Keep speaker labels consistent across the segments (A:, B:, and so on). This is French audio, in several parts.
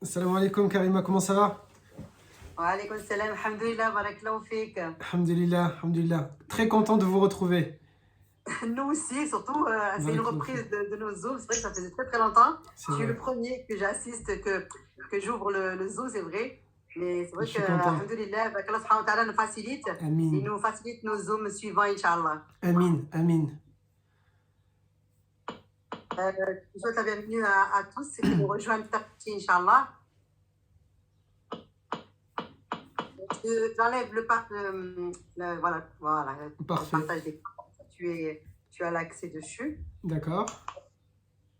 A: Salam alaikum Karima, comment ça va?
B: Wa alaykoum salam, alhamdoulilah, barakallahu fik.
A: Alhamdulillah, alhamdulillah. Très content de vous retrouver.
B: Nous aussi, surtout, c'est une
A: Barakallahu fik.
B: reprise de nos Zooms. C'est vrai que ça faisait très très longtemps.
A: C'est
B: Je suis
A: vrai,
B: le premier que j'assiste, que j'ouvre le Zoom, c'est vrai. Mais c'est
A: je
B: vrai que,
A: suis content.
B: alhamdoulilah, qu'Allah subhanahu wa ta'ala nous facilite. Il
A: Amin,
B: nous facilite nos Zooms suivants, Inch'Allah.
A: amin, amin.
B: Je souhaite la bienvenue à tous ceux qui nous rejoignent petit à petit, Inch'Allah. J'enlève voilà, le
A: Parfait.
B: partage d'écran. Tu as l'accès dessus.
A: D'accord.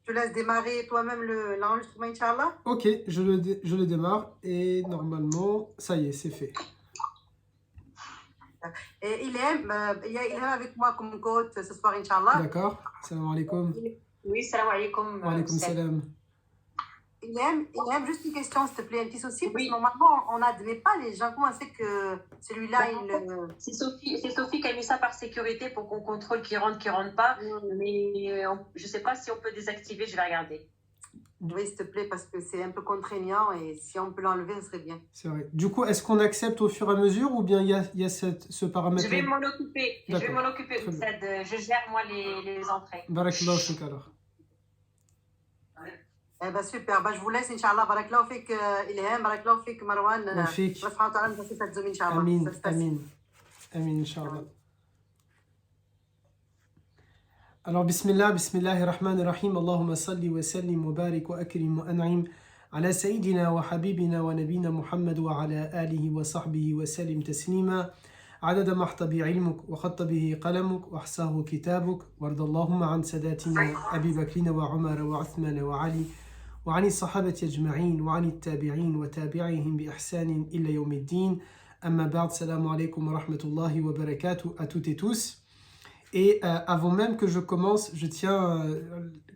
B: Je te laisse démarrer toi-même l'enregistrement, Inch'Allah.
A: Ok, je le démarre et normalement, ça y est, c'est fait.
B: Et il y a Ilham avec moi comme coach ce soir, Inch'Allah.
A: D'accord. Salam alaikum.
C: Oui, salam alaikum.
A: Wa alaikum salam.
B: Ilham, juste une question, s'il te plaît, un petit souci. Parce
C: Oui.
B: que normalement, on n'admet pas les gens. Comment c'est que celui-là,
C: C'est Sophie qui a mis ça par sécurité pour qu'on contrôle qui rentre pas. Mais je ne sais pas si on peut désactiver, je vais regarder.
B: Oui, s'il te plaît, parce que c'est un peu contraignant et si on peut l'enlever, ce serait bien.
A: C'est vrai. Du coup, est-ce qu'on accepte au fur et à mesure ou bien il y a ce paramètre?
C: Je vais m'en occuper.
A: D'accord.
C: Je vais m'en occuper.
A: Très bien.
C: Je gère moi les entrées.
A: Barakallahu fik alors.
B: Eh ben, super. Ben, je vous laisse, Inch'Allah. Barakallahu fik, Ilham. Barakallahu fik, Marwan.
A: Wa fik.
B: Allah subhanahu wa ta'ala nous fasse cette Zoom, Inch'Allah.
A: Amin,
B: Ça se passe.
A: amin. Amin, Inch'Allah. Alors, bismillah, bismillahir rahmanir rahim. Allahumma salli wa sallim wa barik wa akrim wa an'im ala sayyidina wa habibina wa nabina Muhammad wa ala alihi wa sahbihi wa sallim taslima. عدد ما احتى به علمك وخط به قلمك واحصاه كتابك وارض اللهم عن ساداتنا ابي بكر وعمر وعثمان وعلي وعن الصحابه اجمعين وعن التابعين وتابعيهم باحسان الى يوم الدين. اما بعد, salam alaikum wa rahmatullahi wa barakatuh à toutes et tous. Et avant même que je commence, je tiens,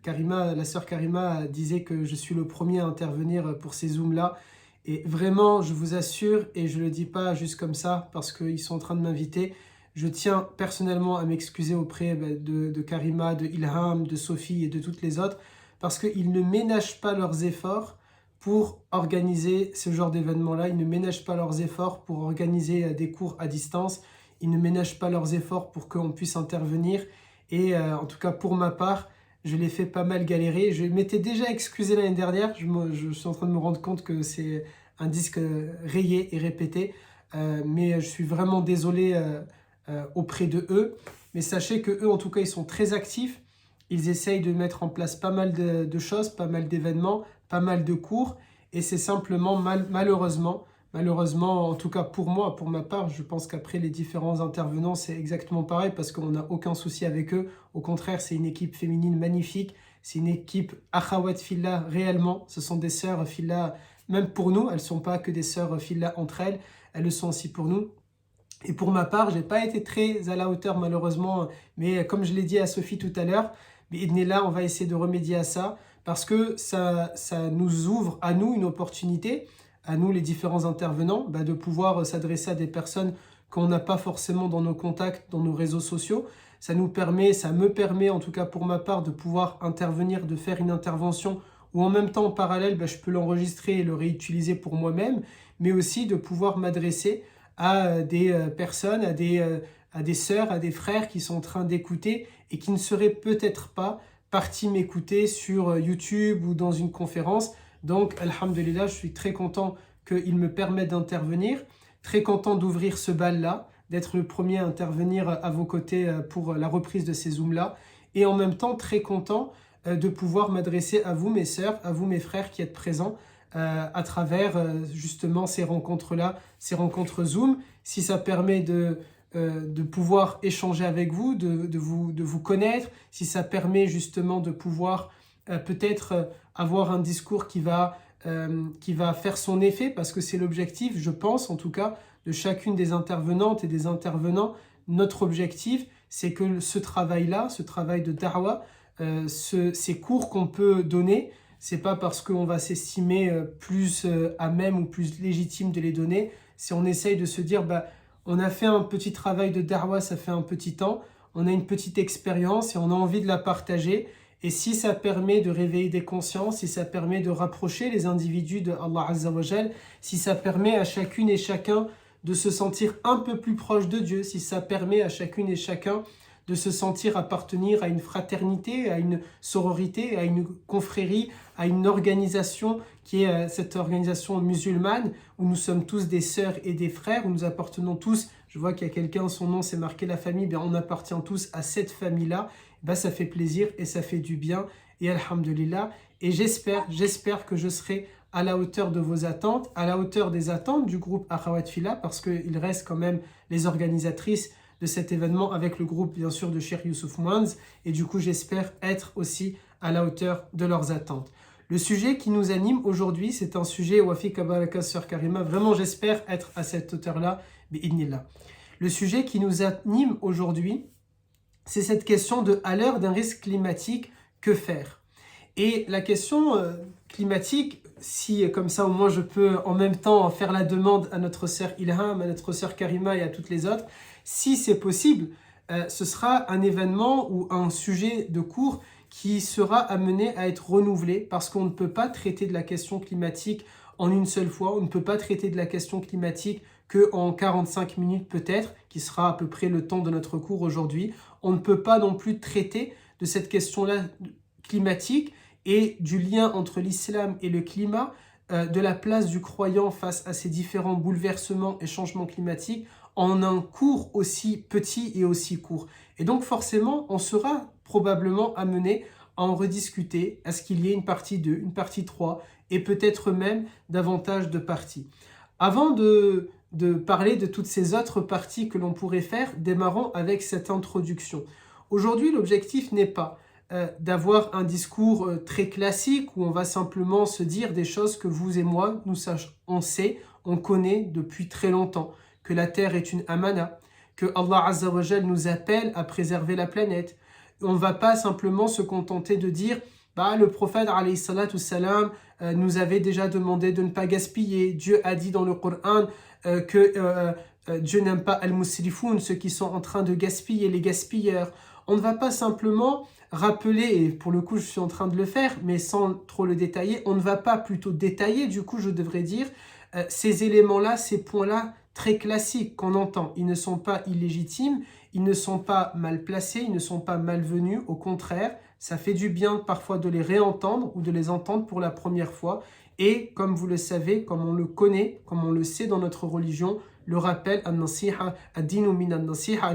A: Karima, la sœur Karima disait que je suis le premier à intervenir pour ces Zooms-là. Et vraiment, je vous assure, et je ne le dis pas juste comme ça, parce qu'ils sont en train de m'inviter, je tiens personnellement à m'excuser auprès de Karima, de Ilham, de Sophie et de toutes les autres, parce qu'ils ne ménagent pas leurs efforts pour organiser ce genre d'événement-là. Ils ne ménagent pas leurs efforts pour organiser des cours à distance. Ils ne ménagent pas leurs efforts pour qu'on puisse intervenir. Et en tout cas, pour ma part, je l'ai fait pas mal galérer. Je m'étais déjà excusé l'année dernière. Je suis en train de me rendre compte que c'est un disque rayé et répété. Mais je suis vraiment désolé auprès de eux. Mais sachez que eux, en tout cas, ils sont très actifs. Ils essayent de mettre en place pas mal de choses, pas mal d'événements, pas mal de cours. Et c'est simplement malheureusement, en tout cas pour moi, pour ma part, je pense qu'après les différents intervenants, c'est exactement pareil parce qu'on n'a aucun souci avec eux. Au contraire, c'est une équipe féminine magnifique. C'est une équipe Akhawat Fillah réellement. Ce sont des sœurs Fillah, même pour nous. Elles ne sont pas que des sœurs Fillah entre elles. Elles le sont aussi pour nous. Et pour ma part, je n'ai pas été très à la hauteur malheureusement. Mais comme je l'ai dit à Sophie tout à l'heure, là, on va essayer de remédier à ça parce que ça nous ouvre à nous une opportunité, à nous les différents intervenants, de pouvoir s'adresser à des personnes qu'on n'a pas forcément dans nos contacts, dans nos réseaux sociaux. Ça me permet en tout cas pour ma part de pouvoir intervenir, de faire une intervention où en même temps en parallèle je peux l'enregistrer et le réutiliser pour moi-même, mais aussi de pouvoir m'adresser à des personnes, à des sœurs, à des frères qui sont en train d'écouter et qui ne seraient peut-être pas partis m'écouter sur YouTube ou dans une conférence. Donc, alhamdulillah, je suis très content qu'il me permette d'intervenir, très content d'ouvrir ce bal-là, d'être le premier à intervenir à vos côtés pour la reprise de ces Zooms-là, et en même temps très content de pouvoir m'adresser à vous, mes sœurs, à vous, mes frères qui êtes présents à travers justement ces rencontres-là, ces rencontres Zoom, si ça permet de pouvoir échanger avec vous, de vous connaître, si ça permet justement de pouvoir peut-être avoir un discours qui va faire son effet, parce que c'est l'objectif, je pense en tout cas, de chacune des intervenantes et des intervenants. Notre objectif, c'est que ce travail-là, ce travail de da'wah, ces cours qu'on peut donner, c'est pas parce qu'on va s'estimer plus à même ou plus légitime de les donner, c'est on essaye de se dire on a fait un petit travail de da'wah, ça fait un petit temps, on a une petite expérience et on a envie de la partager. Et si ça permet de réveiller des consciences, si ça permet de rapprocher les individus de Allah Azza wa Jal, si ça permet à chacune et chacun de se sentir un peu plus proche de Dieu, si ça permet à chacune et chacun de se sentir appartenir à une fraternité, à une sororité, à une confrérie, à une organisation qui est cette organisation musulmane où nous sommes tous des sœurs et des frères, où nous appartenons tous, je vois qu'il y a quelqu'un, son nom c'est marqué la famille, bien on appartient tous à cette famille-là, ben ça fait plaisir et ça fait du bien et alhamdulillah. Et j'espère que je serai à la hauteur de vos attentes, à la hauteur des attentes du groupe Akhawat Fila, parce qu'il reste quand même les organisatrices de cet événement avec le groupe bien sûr de Cheikh Youssouf Mouanz, et du coup j'espère être aussi à la hauteur de leurs attentes. Le sujet qui nous anime aujourd'hui, c'est un sujet, Wafi Kabaraka Sœur Karima, vraiment j'espère être à cette hauteur-là, bi'idnillah. Le sujet qui nous anime aujourd'hui, c'est cette question de à l'heure d'un risque climatique, que faire? Et la question climatique, si comme ça au moins je peux en même temps faire la demande à notre sœur Ilham, à notre sœur Karima et à toutes les autres, si c'est possible, ce sera un événement ou un sujet de cours qui sera amené à être renouvelé parce qu'on ne peut pas traiter de la question climatique en une seule fois, on ne peut pas traiter de la question climatique qu'en 45 minutes peut-être, qui sera à peu près le temps de notre cours aujourd'hui. On ne peut pas non plus traiter de cette question-là climatique et du lien entre l'islam et le climat, de la place du croyant face à ces différents bouleversements et changements climatiques en un cours aussi petit et aussi court. Et donc forcément, on sera probablement amené à en rediscuter, à ce qu'il y ait une partie 2, une partie 3 et peut-être même davantage de parties. Avant de parler de toutes ces autres parties que l'on pourrait faire, démarrons avec cette introduction. Aujourd'hui, l'objectif n'est pas d'avoir un discours très classique où on va simplement se dire des choses que vous et moi, on sait, on connaît depuis très longtemps, que la terre est une amana, que Allah Azza wa Jal nous appelle à préserver la planète. On ne va pas simplement se contenter de dire le prophète alayhi salatu salam nous avait déjà demandé de ne pas gaspiller. Dieu a dit dans le Coran que Dieu n'aime pas al-musrifoun, ceux qui sont en train de gaspiller, les gaspilleurs. On ne va pas simplement rappeler, et pour le coup je suis en train de le faire, mais sans trop le détailler, on ne va pas plutôt détailler, du coup je devrais dire, ces éléments-là, ces points-là, très classiques qu'on entend. Ils ne sont pas illégitimes, ils ne sont pas mal placés, ils ne sont pas malvenus, au contraire, ça fait du bien parfois de les réentendre ou de les entendre pour la première fois. Et comme vous le savez, comme on le connaît, comme on le sait dans notre religion, le rappel, an-nasiha, ad-dinu min an-nasiha,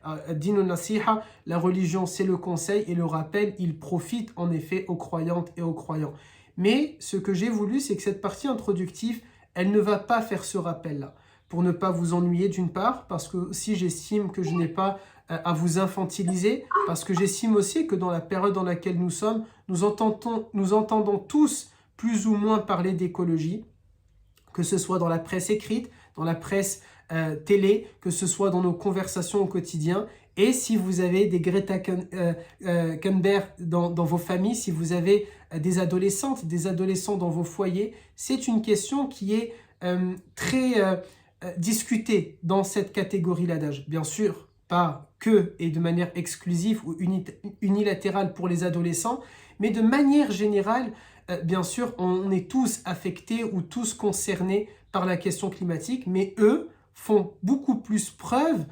A: ad-dinu nasiha, la religion c'est le conseil et le rappel, il profite en effet aux croyantes et aux croyants. Mais ce que j'ai voulu, c'est que cette partie introductive, elle ne va pas faire ce rappel-là. Pour ne pas vous ennuyer d'une part, parce que si j'estime que je n'ai pas à vous infantiliser, parce que j'estime aussi que dans la période dans laquelle nous sommes, nous entendons tous plus ou moins parler d'écologie, que ce soit dans la presse écrite, dans la presse télé, que ce soit dans nos conversations au quotidien. Et si vous avez des Greta Thunberg dans vos familles, si vous avez des adolescentes, des adolescents dans vos foyers, c'est une question qui est très discutée dans cette catégorie-là d'âge. Bien sûr, pas que et de manière exclusive ou unilatérale pour les adolescents, mais de manière générale, bien sûr, on est tous affectés ou tous concernés par la question climatique, mais eux font beaucoup plus preuve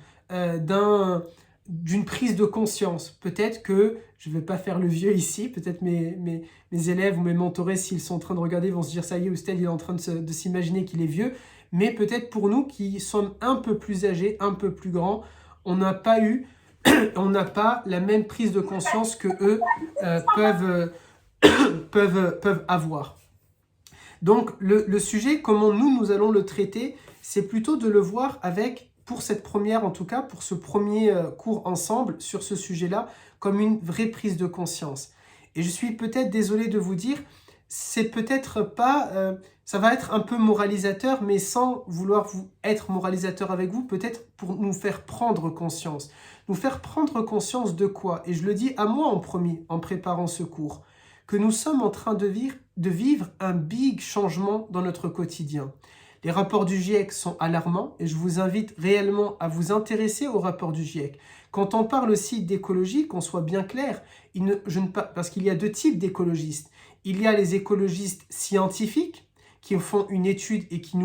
A: d'une prise de conscience. Peut-être que, je ne vais pas faire le vieux ici, peut-être mes élèves ou mes mentorés, s'ils sont en train de regarder, vont se dire « ça y est, Oustel, il est en train de s'imaginer qu'il est vieux », mais peut-être pour nous qui sommes un peu plus âgés, un peu plus grands, on n'a pas la même prise de conscience que eux peuvent avoir. Donc le sujet, comment nous allons le traiter, c'est plutôt de le voir avec, pour cette première en tout cas, pour ce premier cours ensemble sur ce sujet-là, comme une vraie prise de conscience. Et je suis peut-être désolé de vous dire, c'est peut-être pas, ça va être un peu moralisateur, mais sans vouloir être moralisateur avec vous, peut-être pour nous faire prendre conscience. Nous faire prendre conscience de quoi? Et je le dis à moi en premier, en préparant ce cours, que nous sommes en train de vivre un big changement dans notre quotidien. Les rapports du GIEC sont alarmants et je vous invite réellement à vous intéresser aux rapports du GIEC. Quand on parle aussi d'écologie, qu'on soit bien clair, parce qu'il y a deux types d'écologistes. Il y a les écologistes scientifiques qui font une étude et qui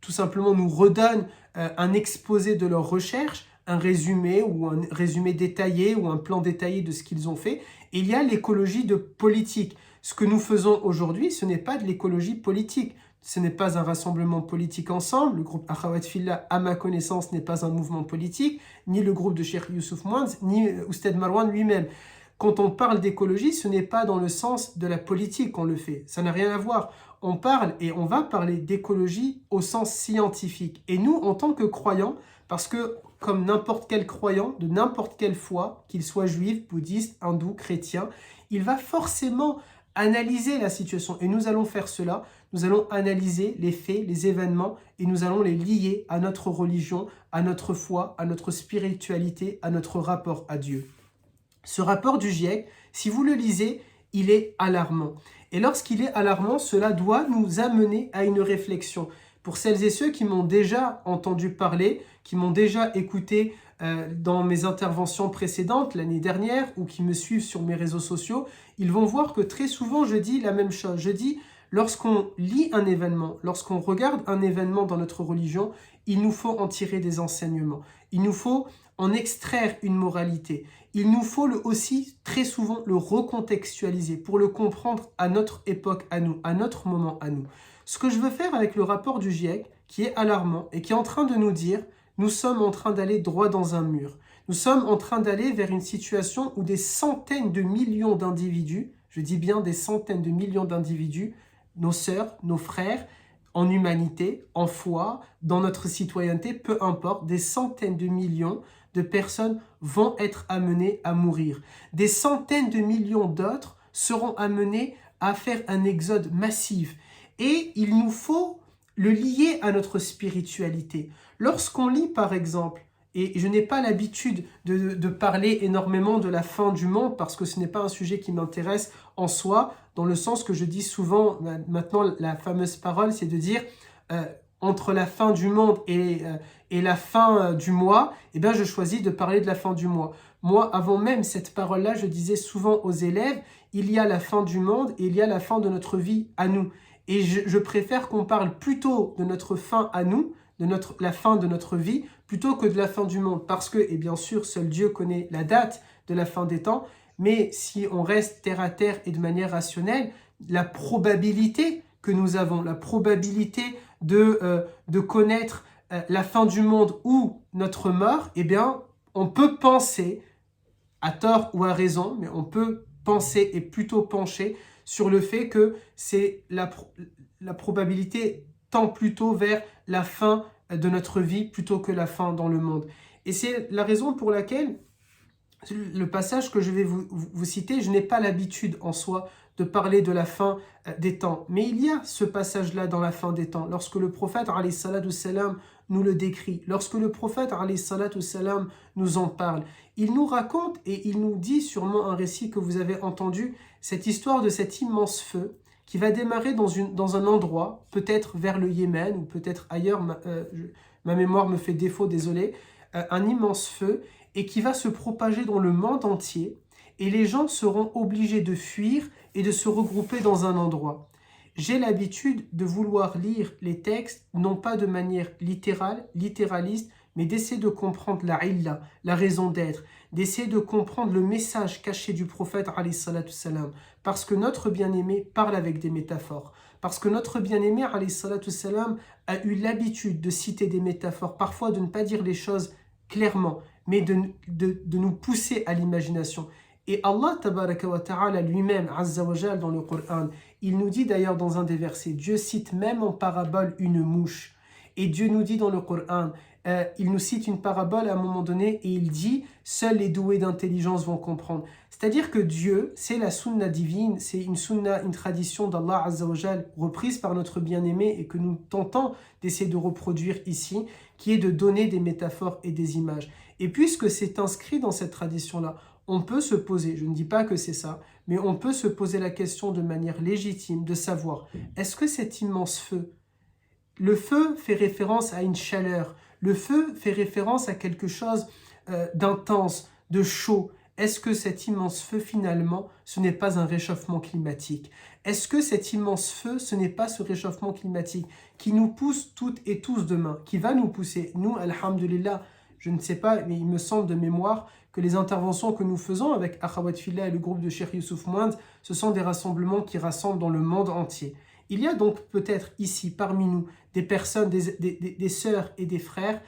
A: tout simplement nous redonnent un exposé de leurs recherches, un résumé ou un résumé détaillé ou un plan détaillé de ce qu'ils ont fait. Et il y a l'écologie de politique. Ce que nous faisons aujourd'hui, ce n'est pas de l'écologie politique. Ce n'est pas un rassemblement politique ensemble. Le groupe Akhawat Fillah, à ma connaissance, n'est pas un mouvement politique, ni le groupe de Cheikh Youssouf Mouanz, ni Oustad Marwan lui-même. Quand on parle d'écologie, ce n'est pas dans le sens de la politique qu'on le fait. Ça n'a rien à voir. On parle et on va parler d'écologie au sens scientifique. Et nous, en tant que croyants, parce que comme n'importe quel croyant, de n'importe quelle foi, qu'il soit juif, bouddhiste, hindou, chrétien, il va forcément analyser la situation. Et nous allons faire cela. Nous allons analyser les faits, les événements, et nous allons les lier à notre religion, à notre foi, à notre spiritualité, à notre rapport à Dieu. Ce rapport du GIEC, si vous le lisez, il est alarmant. Et lorsqu'il est alarmant, cela doit nous amener à une réflexion. Pour celles et ceux qui m'ont déjà entendu parler, qui m'ont déjà écouté dans mes interventions précédentes l'année dernière ou qui me suivent sur mes réseaux sociaux, ils vont voir que très souvent je dis la même chose. Je dis, lorsqu'on lit un événement, lorsqu'on regarde un événement dans notre religion, il nous faut en tirer des enseignements. Il nous faut en extraire une moralité. Il nous faut aussi très souvent le recontextualiser pour le comprendre à notre époque, à nous, à notre moment, à nous. Ce que je veux faire avec le rapport du GIEC, qui est alarmant et qui est en train de nous dire, nous sommes en train d'aller droit dans un mur. Nous sommes en train d'aller vers une situation où des centaines de millions d'individus, je dis bien des centaines de millions d'individus, nos sœurs, nos frères, en humanité, en foi, dans notre citoyenneté, peu importe, des centaines de millions de personnes vont être amenées à mourir. Des centaines de millions d'autres seront amenées à faire un exode massif. Et il nous faut le lier à notre spiritualité. Lorsqu'on lit par exemple, et je n'ai pas l'habitude de parler énormément de la fin du monde parce que ce n'est pas un sujet qui m'intéresse en soi, dans le sens que je dis souvent, maintenant la fameuse parole, c'est de dire entre la fin du monde et la fin du mois, eh bien je choisis de parler de la fin du mois. Moi, avant même cette parole-là, je disais souvent aux élèves, il y a la fin du monde et il y a la fin de notre vie à nous. Et je préfère qu'on parle plutôt de notre fin à nous, la fin de notre vie, plutôt que de la fin du monde. Parce que, et bien sûr, seul Dieu connaît la date de la fin des temps, mais si on reste terre à terre et de manière rationnelle, la probabilité que nous avons, la probabilité de connaître la fin du monde ou notre mort, eh bien, on peut penser, à tort ou à raison, mais on peut penser et plutôt pencher sur le fait que c'est la probabilité tend plutôt vers la fin de notre vie plutôt que la fin dans le monde. Et c'est la raison pour laquelle le passage que je vais vous citer, je n'ai pas l'habitude en soi de parler de la fin des temps. Mais il y a ce passage-là dans la fin des temps, lorsque le prophète alayhi salatu salam nous le décrit, lorsque le prophète alayhi salatu salam nous en parle. Il nous raconte et il nous dit sûrement un récit que vous avez entendu, cette histoire de cet immense feu qui va démarrer dans un endroit, peut-être vers le Yémen ou peut-être ailleurs, ma mémoire me fait défaut, désolé, un immense feu et qui va se propager dans le monde entier et les gens seront obligés de fuir et de se regrouper dans un endroit. J'ai l'habitude de vouloir lire les textes, non pas de manière littérale, littéraliste, mais d'essayer de comprendre la illa, la raison d'être, d'essayer de comprendre le message caché du prophète alayhi salatu salam, parce que notre bien-aimé parle avec des métaphores, parce que notre bien-aimé alayhi salatu salam a eu l'habitude de citer des métaphores, parfois de ne pas dire les choses clairement, mais de nous pousser à l'imagination. Et Allah tabaraka wa ta'ala lui-même, azza wa jal, dans le Coran, il nous dit d'ailleurs dans un des versets, Dieu cite même en parabole une mouche. Et Dieu nous dit dans le Coran, il nous cite une parabole à un moment donné et il dit, seuls les doués d'intelligence vont comprendre. C'est-à-dire que Dieu, c'est la sunna divine, c'est une sunna, une tradition d'Allah azza wa jal, reprise par notre bien-aimé et que nous tentons d'essayer de reproduire ici, qui est de donner des métaphores et des images. Et puisque c'est inscrit dans cette tradition-là, on peut se poser, je ne dis pas que c'est ça, mais on peut se poser la question de manière légitime de savoir, est-ce que cet immense feu le feu fait référence à une chaleur. Le feu fait référence à quelque chose d'intense, de chaud. Est-ce que cet immense feu, finalement, ce n'est pas un réchauffement climatique? Est-ce que cet immense feu, ce n'est pas ce réchauffement climatique qui nous pousse toutes et tous demain, qui va nous pousser? Nous, alhamdulillah, je ne sais pas, mais il me semble de mémoire que les interventions que nous faisons avec Akhawat Fillah et le groupe de Cheikh Youssouf Mouand, ce sont des rassemblements qui rassemblent dans le monde entier. Il y a donc peut-être ici, parmi nous, des personnes, des sœurs et des frères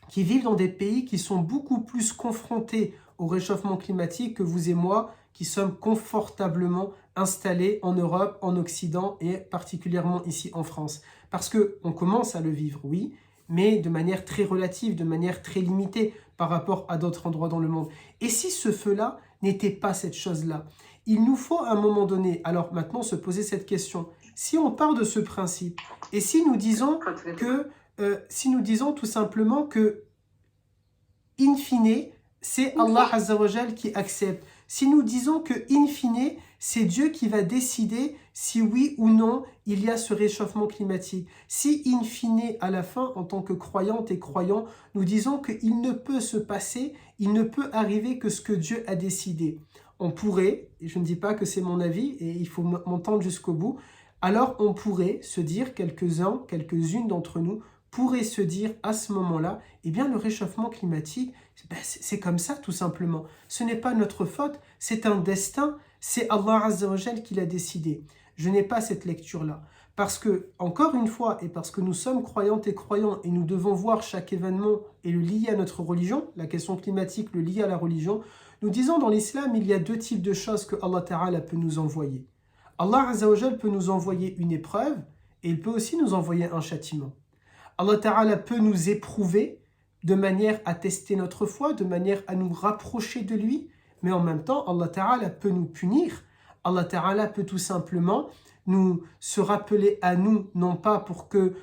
A: qui vivent dans des pays qui sont beaucoup plus confrontés au réchauffement climatique que vous et moi, qui sommes confortablement installés en Europe, en Occident et particulièrement ici en France. Parce qu'on commence à le vivre, oui, mais de manière très relative, de manière très limitée par rapport à d'autres endroits dans le monde. Et si ce feu-là n'était pas cette chose-là, il nous faut à un moment donné, alors maintenant se poser cette question, si on part de ce principe, et si nous disons tout simplement que, in fine, c'est Allah Azza wa Jal qui accepte. Si nous disons que, in fine, c'est Dieu qui va décider si oui ou non il y a ce réchauffement climatique. Si, in fine, à la fin, en tant que croyantes et croyants, nous disons qu'il ne peut se passer, il ne peut arriver que ce que Dieu a décidé. On pourrait, et je ne dis pas que c'est mon avis, et il faut m'entendre jusqu'au bout, alors on pourrait se dire, quelques-uns, quelques-unes d'entre nous, pourraient se dire à ce moment-là, eh bien le réchauffement climatique, c'est comme ça tout simplement. Ce n'est pas notre faute, c'est un destin, c'est Allah Azza wa Jal qui l'a décidé. Je n'ai pas cette lecture-là. Parce que, encore une fois, et parce que nous sommes croyantes et croyants, et nous devons voir chaque événement et le lier à notre religion, la question climatique, le lier à la religion, nous disons dans l'islam, il y a deux types de choses que Allah Ta'ala peut nous envoyer. Allah Azza wa Jal peut nous envoyer une épreuve, et il peut aussi nous envoyer un châtiment. Allah Ta'ala peut nous éprouver de manière à tester notre foi, de manière à nous rapprocher de lui, mais en même temps, Allah Ta'ala peut nous punir. Allah Ta'ala peut tout simplement nous se rappeler à nous, non pas pour que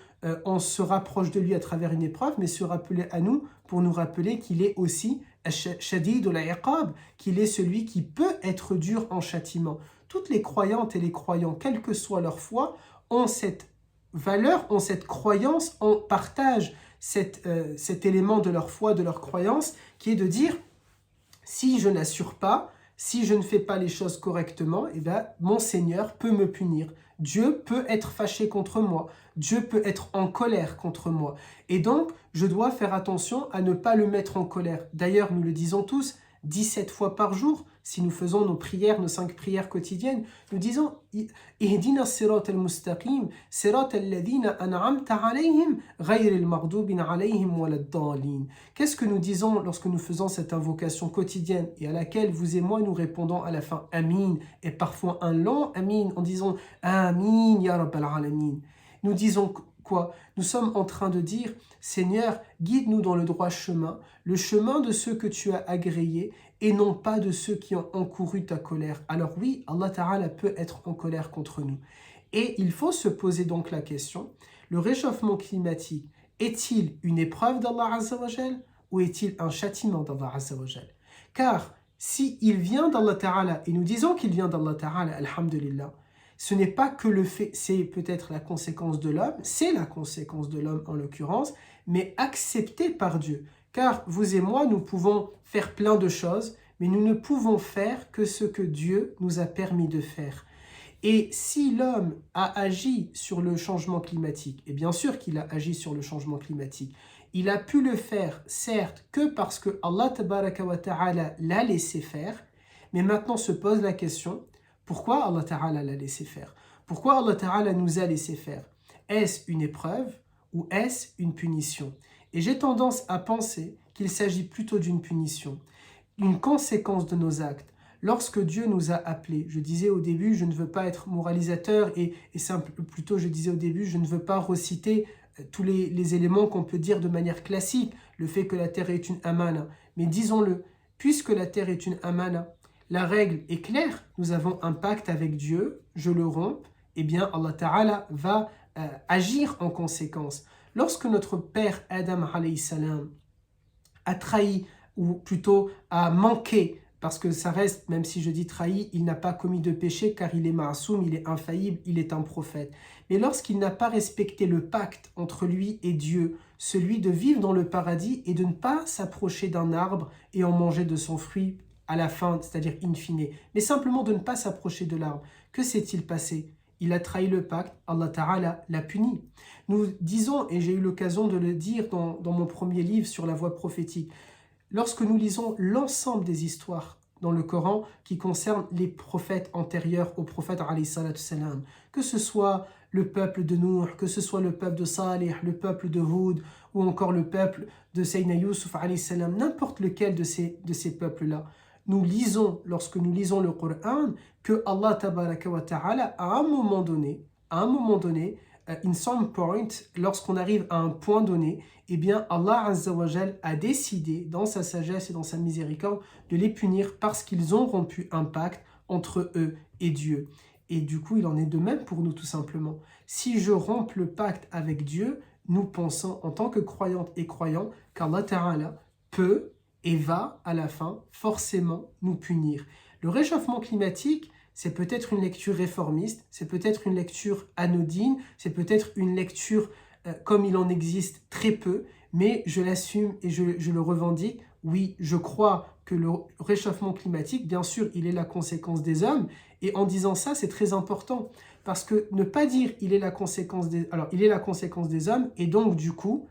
A: on se rapproche de lui à travers une épreuve, mais se rappeler à nous pour nous rappeler qu'il est aussi Shadid al-Iqab, qu'il est celui qui peut être dur en châtiment. Toutes les croyantes et les croyants, quelle que soit leur foi, ont cette valeur, ont cette croyance, on partage cet élément de leur foi, de leur croyance, qui est de dire, si je n'assure pas, si je ne fais pas les choses correctement, eh bien, mon Seigneur peut me punir. Dieu peut être fâché contre moi. Dieu peut être en colère contre moi. Et donc, je dois faire attention à ne pas le mettre en colère. D'ailleurs, nous le disons tous, 17 fois par jour, si nous faisons nos prières, nos 5 prières quotidiennes, nous disons Ihdina sirat al-mustaqim, sirat alladhina an'amta alayhim, ghayr al-maghdubin alayhim waladdallin. Qu'est-ce que nous disons lorsque nous faisons cette invocation quotidienne et à laquelle vous et moi nous répondons à la fin Amin et parfois un long Amin en disant Amin ya Rabbal Alamin. Nous disons quoi? Nous sommes en train de dire Seigneur, guide-nous dans le droit chemin, le chemin de ceux que tu as agréés et non pas de ceux qui ont encouru ta colère. Alors oui, Allah Ta'ala peut être en colère contre nous. Et il faut se poser donc la question, le réchauffement climatique, est-il une épreuve d'Allah Azza wa Jal ou est-il un châtiment d'Allah Azza wa Jal? Car s'il vient d'Allah Ta'ala, et nous disons qu'il vient d'Allah Ta'ala, alhamdulillah, ce n'est pas que le fait, c'est peut-être la conséquence de l'homme, c'est la conséquence de l'homme en l'occurrence, mais acceptée par Dieu. Car vous et moi, nous pouvons faire plein de choses, mais nous ne pouvons faire que ce que Dieu nous a permis de faire. Et si l'homme a agi sur le changement climatique, et bien sûr qu'il a agi sur le changement climatique, il a pu le faire, certes, que parce que Allah Tabaraka wa Ta'ala l'a laissé faire, mais maintenant se pose la question, pourquoi Allah Ta'ala l'a laissé faire? Pourquoi Allah Ta'ala nous a laissé faire? Est-ce une épreuve ou est-ce une punition? Et j'ai tendance à penser qu'il s'agit plutôt d'une punition, une conséquence de nos actes. Lorsque Dieu nous a appelés, je disais au début, je ne veux pas être moralisateur et plutôt je disais au début, je ne veux pas reciter tous les éléments qu'on peut dire de manière classique, le fait que la terre est une amana. Mais disons-le, puisque la terre est une amana, la règle est claire, nous avons un pacte avec Dieu, je le romps, eh bien Allah Ta'ala va agir en conséquence. Lorsque notre père Adam alayhi salam a trahi, ou plutôt a manqué parce que ça reste, même si je dis trahi, il n'a pas commis de péché car il est ma'soum, il est infaillible, il est un prophète. Mais lorsqu'il n'a pas respecté le pacte entre lui et Dieu, celui de vivre dans le paradis et de ne pas s'approcher d'un arbre et en manger de son fruit à la fin, c'est-à-dire in fine, mais simplement de ne pas s'approcher de l'arbre, que s'est-il passé? Il a trahi le pacte, Allah Ta'ala l'a puni. Nous disons, et j'ai eu l'occasion de le dire dans mon premier livre sur la voie prophétique, lorsque nous lisons l'ensemble des histoires dans le Coran qui concernent les prophètes antérieurs au prophète alayhi salatu salam, que ce soit le peuple de Nuh, que ce soit le peuple de Salih, le peuple de Hud, ou encore le peuple de Sayyidina Yusuf alayhi salam, n'importe lequel de ces peuples-là, nous lisons, lorsque nous lisons le Coran, que Allah tabaraka wa ta'ala, à un moment donné, in some point, lorsqu'on arrive à un point donné, eh bien Allah Azza wa Jal a décidé, dans sa sagesse et dans sa miséricorde, de les punir parce qu'ils ont rompu un pacte entre eux et Dieu. Et du coup, il en est de même pour nous tout simplement. Si je romps le pacte avec Dieu, nous pensons en tant que croyantes et croyants qu'Allah Ta'ala peut et va à la fin forcément nous punir. Le réchauffement climatique, c'est peut-être une lecture réformiste, c'est peut-être une lecture anodine, c'est peut-être une lecture comme il en existe très peu, mais je l'assume et je le revendique. Oui, je crois que le réchauffement climatique, bien sûr, il est la conséquence des hommes, et en disant ça, c'est très important, parce que ne pas dire il est la conséquence des... Alors, il est la conséquence des hommes, et donc du coup,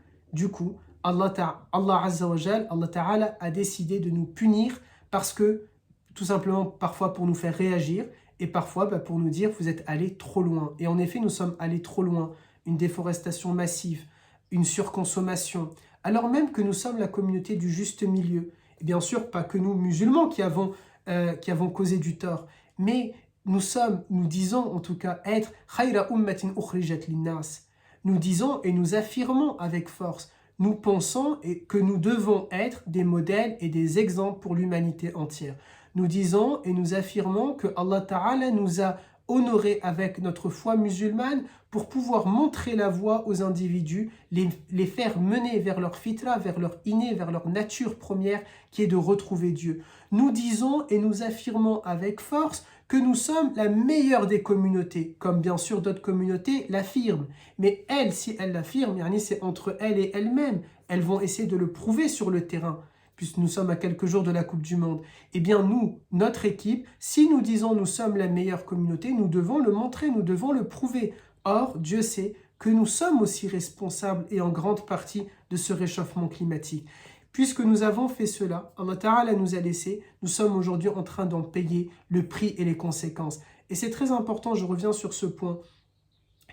A: Allah Azza wa Jal, Allah Ta'ala a décidé de nous punir parce que, tout simplement, parfois pour nous faire réagir et parfois pour nous dire vous êtes allés trop loin. Et en effet, nous sommes allés trop loin. Une déforestation massive, une surconsommation, alors même que nous sommes la communauté du juste milieu. Et bien sûr, pas que nous, musulmans, qui avons causé du tort, mais nous disons en tout cas être khayra ummatin ukhrijat linnas. Nous disons et nous affirmons avec force. Nous pensons que nous devons être des modèles et des exemples pour l'humanité entière. Nous disons et nous affirmons que Allah Ta'ala nous a honorés avec notre foi musulmane pour pouvoir montrer la voie aux individus, les faire mener vers leur fitra, vers leur inné, vers leur nature première qui est de retrouver Dieu. Nous disons et nous affirmons avec force que nous sommes la meilleure des communautés, comme bien sûr d'autres communautés l'affirment. Mais elles, si elles l'affirment, c'est entre elles et elles-mêmes. Elles vont essayer de le prouver sur le terrain, puisque nous sommes à quelques jours de la Coupe du Monde. Eh bien nous, notre équipe, si nous disons nous sommes la meilleure communauté, nous devons le montrer, nous devons le prouver. Or, Dieu sait que nous sommes aussi responsables et en grande partie de ce réchauffement climatique. Puisque nous avons fait cela, Allah Ta'ala nous a laissé, nous sommes aujourd'hui en train d'en payer le prix et les conséquences. Et c'est très important, je reviens sur ce point.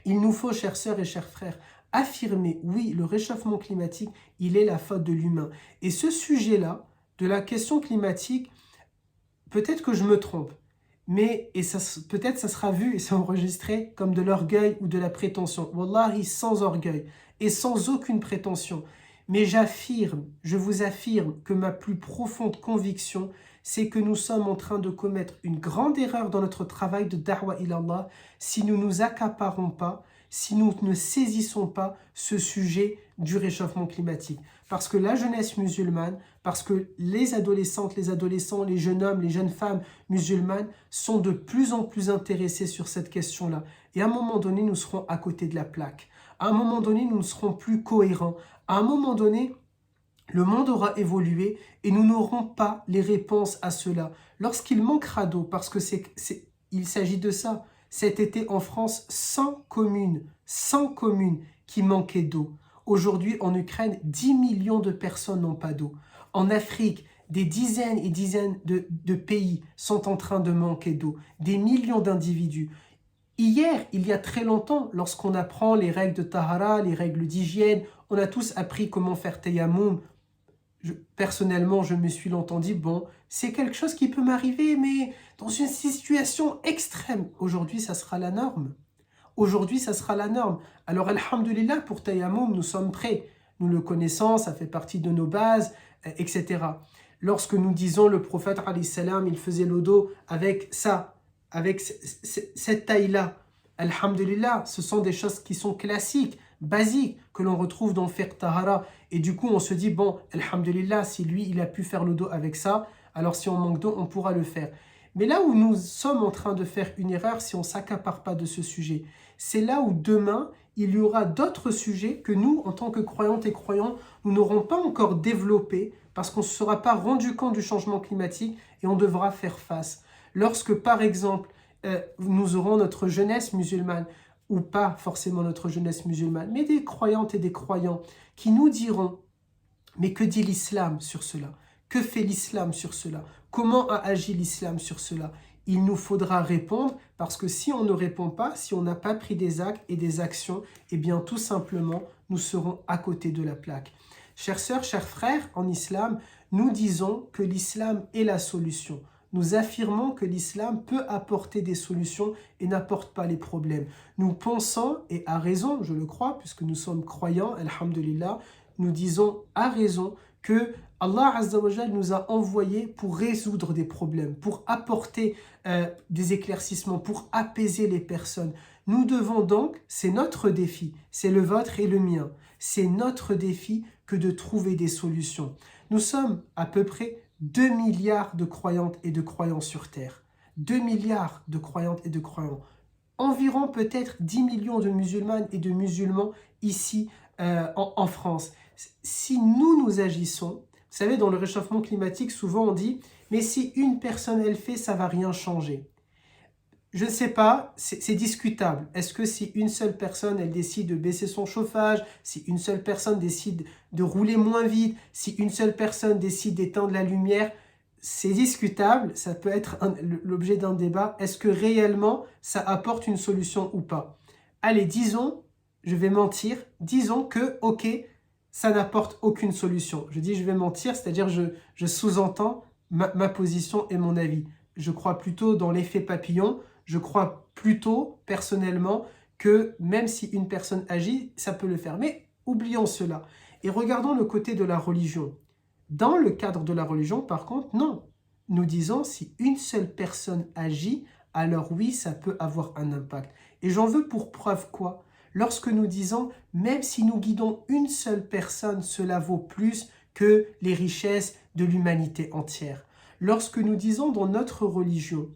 A: Il nous faut, chères sœurs et chers frères, affirmer, oui, le réchauffement climatique, il est la faute de l'humain. Et ce sujet-là, de la question climatique, peut-être que je me trompe, mais peut-être ça sera vu et c'est enregistré comme de l'orgueil ou de la prétention. Wallahi, sans orgueil et sans aucune prétention. Mais je vous affirme que ma plus profonde conviction, c'est que nous sommes en train de commettre une grande erreur dans notre travail de da'wa ilallah si nous ne nous accaparons pas, si nous ne saisissons pas ce sujet du réchauffement climatique. Parce que la jeunesse musulmane, parce que les adolescentes, les adolescents, les jeunes hommes, les jeunes femmes musulmanes sont de plus en plus intéressés sur cette question-là. Et à un moment donné, nous serons à côté de la plaque. À un moment donné, nous ne serons plus cohérents. À un moment donné, le monde aura évolué et nous n'aurons pas les réponses à cela. Lorsqu'il manquera d'eau, parce que il s'agit de ça, cet été en France, 100 communes qui manquaient d'eau. Aujourd'hui, en Ukraine, 10 millions de personnes n'ont pas d'eau. En Afrique, des dizaines et dizaines de pays sont en train de manquer d'eau. Des millions d'individus. Hier, il y a très longtemps, lorsqu'on apprend les règles de tahara, les règles d'hygiène, on a tous appris comment faire tayammum. Personnellement, je me suis longtemps dit, bon, c'est quelque chose qui peut m'arriver, mais dans une situation extrême. Aujourd'hui, ça sera la norme. Aujourd'hui, ça sera la norme. Alors, alhamdulillah, pour tayammum, nous sommes prêts. Nous le connaissons, ça fait partie de nos bases, etc. Lorsque nous disons le prophète, alayhi salam, il faisait le dos avec ça, avec cette taille-là. Alhamdulillah, ce sont des choses qui sont classiques, basiques, que l'on retrouve dans le fiqh tahara. Et du coup, on se dit, bon, alhamdulillah, si lui, il a pu faire le dos avec ça, alors si on manque d'eau, on pourra le faire. Mais là où nous sommes en train de faire une erreur, si on ne s'accapare pas de ce sujet, c'est là où demain, il y aura d'autres sujets que nous, en tant que croyantes et croyants, nous n'aurons pas encore développés parce qu'on ne se sera pas rendu compte du changement climatique et on devra faire face. Lorsque, par exemple, nous aurons notre jeunesse musulmane, ou pas forcément notre jeunesse musulmane, mais des croyantes et des croyants qui nous diront « Mais que dit l'islam sur cela? Que fait l'islam sur cela? Comment a agi l'islam sur cela ?» Il nous faudra répondre parce que si on ne répond pas, si on n'a pas pris des actes et des actions, eh bien tout simplement, nous serons à côté de la plaque. Chères sœurs, chers frères, en islam, nous disons que l'islam est la solution. Nous affirmons que l'islam peut apporter des solutions et n'apporte pas les problèmes. Nous pensons, et à raison, je le crois, puisque nous sommes croyants, alhamdulillah, nous disons à raison que Allah Azza wa Jal nous a envoyés pour résoudre des problèmes, pour apporter des éclaircissements, pour apaiser les personnes. Nous devons donc, c'est notre défi, c'est le vôtre et le mien, c'est notre défi que de trouver des solutions. Nous sommes à peu près 2 milliards de croyantes et de croyants sur Terre. 2 milliards de croyantes et de croyants. Environ peut-être 10 millions de musulmanes et de musulmans ici en France. Si nous agissons, vous savez, dans le réchauffement climatique, souvent on dit « mais si une personne elle fait, ça ne va rien changer ». Je ne sais pas, c'est discutable. Est-ce que si une seule personne, elle décide de baisser son chauffage, si une seule personne décide de rouler moins vite, si une seule personne décide d'éteindre la lumière, c'est discutable, ça peut être l'objet d'un débat. Est-ce que réellement, ça apporte une solution ou pas? Allez, disons, je vais mentir, disons que, ok, ça n'apporte aucune solution. Je dis je vais mentir, c'est-à-dire je sous-entends ma position et mon avis. Je crois plutôt dans l'effet papillon. Je crois plutôt, personnellement, que même si une personne agit, ça peut le faire. Mais oublions cela. Et regardons le côté de la religion. Dans le cadre de la religion, par contre, non. Nous disons, si une seule personne agit, alors oui, ça peut avoir un impact. Et j'en veux pour preuve quoi? Lorsque nous disons, même si nous guidons une seule personne, cela vaut plus que les richesses de l'humanité entière. Lorsque nous disons dans notre religion,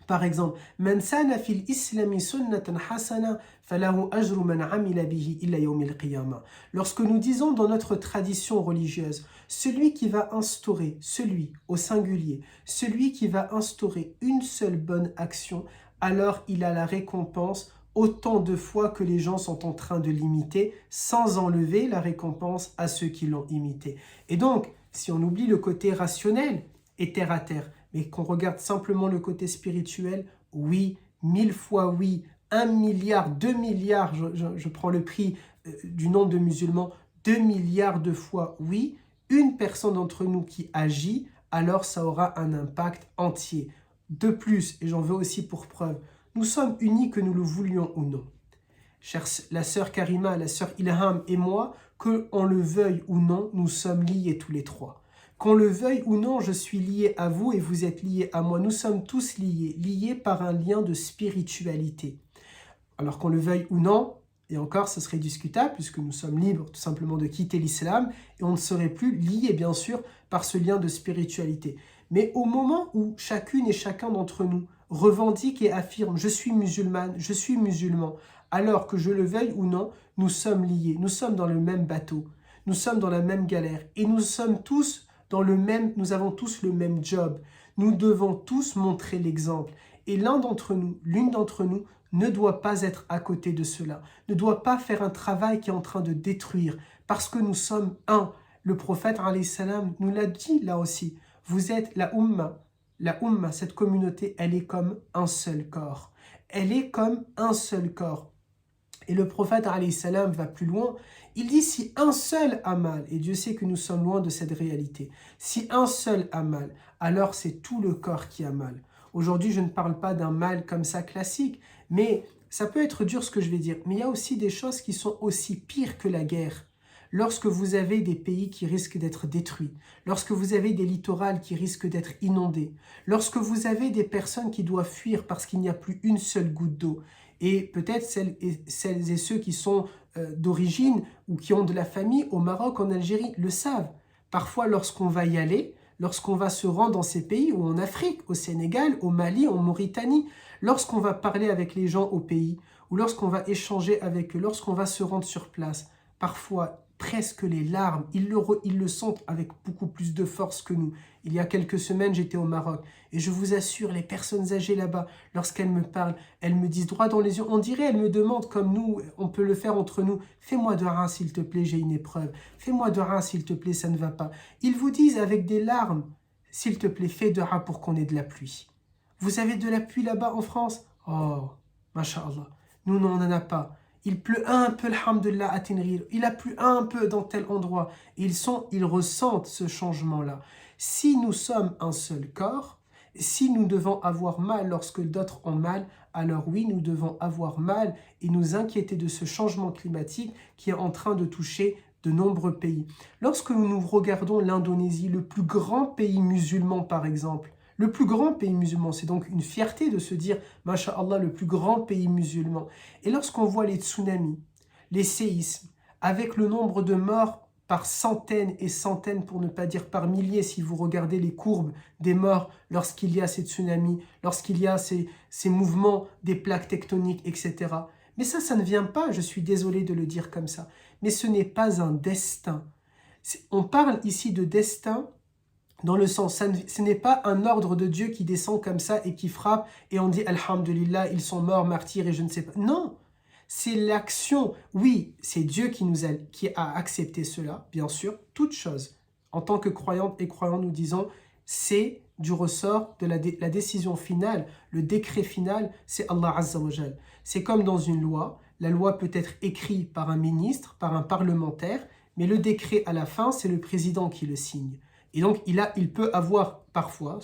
A: par exemple, Man sana fil islami sunnatan hasana falahu ajru man amila bihi illa yawmil qiyamah. Lorsque nous disons dans notre tradition religieuse, celui qui va instaurer, celui au singulier, celui qui va instaurer une seule bonne action, alors il a la récompense autant de fois que les gens sont en train de l'imiter, sans enlever la récompense à ceux qui l'ont imité. Et donc, si on oublie le côté rationnel et terre à terre, mais qu'on regarde simplement le côté spirituel, oui, 1000 fois oui, 1 milliard, 2 milliards, je prends le prix du nombre de musulmans, 2 milliards de fois oui, une personne d'entre nous qui agit, alors ça aura un impact entier. De plus, et j'en veux aussi pour preuve, nous sommes unis que nous le voulions ou non. La sœur Karima, la sœur Ilham et moi, qu'on le veuille ou non, nous sommes liés tous les trois. Qu'on le veuille ou non, je suis lié à vous et vous êtes liés à moi. Nous sommes tous liés, liés par un lien de spiritualité. Alors qu'on le veuille ou non, et encore ce serait discutable puisque nous sommes libres tout simplement de quitter l'islam et on ne serait plus liés bien sûr par ce lien de spiritualité. Mais au moment où chacune et chacun d'entre nous revendique et affirme « je suis musulmane, je suis musulman », alors que je le veuille ou non, nous sommes liés, nous sommes dans le même bateau, nous sommes dans la même galère et nous sommes tous nous avons tous le même job. Nous devons tous montrer l'exemple. Et l'un d'entre nous, l'une d'entre nous, ne doit pas être à côté de cela, ne doit pas faire un travail qui est en train de détruire, parce que nous sommes un. Le prophète, alayhi salam, nous l'a dit là aussi. Vous êtes la umma, cette communauté, elle est comme un seul corps. Elle est comme un seul corps. Et le prophète, alayhi salam, va plus loin. Il dit si un seul a mal, et Dieu sait que nous sommes loin de cette réalité, si un seul a mal, alors c'est tout le corps qui a mal. Aujourd'hui, je ne parle pas d'un mal comme ça classique, mais ça peut être dur ce que je vais dire. Mais il y a aussi des choses qui sont aussi pires que la guerre. Lorsque vous avez des pays qui risquent d'être détruits, lorsque vous avez des littorales qui risquent d'être inondés, lorsque vous avez des personnes qui doivent fuir parce qu'il n'y a plus une seule goutte d'eau, et peut-être celles et ceux qui sont d'origine ou qui ont de la famille au Maroc, en Algérie, le savent. Parfois, lorsqu'on va y aller, lorsqu'on va se rendre dans ces pays, ou en Afrique, au Sénégal, au Mali, en Mauritanie, lorsqu'on va parler avec les gens au pays, ou lorsqu'on va échanger avec eux, lorsqu'on va se rendre sur place, parfois presque les larmes, ils le sentent avec beaucoup plus de force que nous. Il y a quelques semaines, j'étais au Maroc et je vous assure, les personnes âgées là-bas, lorsqu'elles me parlent, elles me disent droit dans les yeux, on dirait, elles me demandent comme nous, on peut le faire entre nous, fais-moi dua s'il te plaît, j'ai une épreuve, fais-moi dua s'il te plaît, ça ne va pas. Ils vous disent avec des larmes, s'il te plaît, fais dua pour qu'on ait de la pluie. Vous avez de la pluie là-bas en France? Oh, masha'Allah, nous, on n'en a pas. Il pleut un peu, alhamdulillah, à Tenrir. Il a plu un peu dans tel endroit. Ils ressentent ce changement-là. Si nous sommes un seul corps, si nous devons avoir mal lorsque d'autres ont mal, alors oui, nous devons avoir mal et nous inquiéter de ce changement climatique qui est en train de toucher de nombreux pays. Lorsque nous regardons l'Indonésie, le plus grand pays musulman par exemple, le plus grand pays musulman, c'est donc une fierté de se dire, masha'Allah, le plus grand pays musulman. Et lorsqu'on voit les tsunamis, les séismes, avec le nombre de morts par centaines et centaines, pour ne pas dire par milliers, si vous regardez les courbes des morts lorsqu'il y a ces tsunamis, lorsqu'il y a ces mouvements des plaques tectoniques, etc. Mais ça ne vient pas, je suis désolé de le dire comme ça, mais ce n'est pas un destin. On parle ici de destin dans le sens, ce n'est pas un ordre de Dieu qui descend comme ça et qui frappe et on dit alhamdulillah, ils sont morts, martyrs et je ne sais pas. Non, c'est l'action. Oui, c'est Dieu qui a accepté cela, bien sûr, toute chose. En tant que croyantes et croyants, nous disons, c'est du ressort de la décision finale, le décret final, c'est Allah Azza wa Jal. C'est comme dans une loi, la loi peut être écrite par un ministre, par un parlementaire, mais le décret à la fin, c'est le président qui le signe. Et donc, il peut avoir parfois,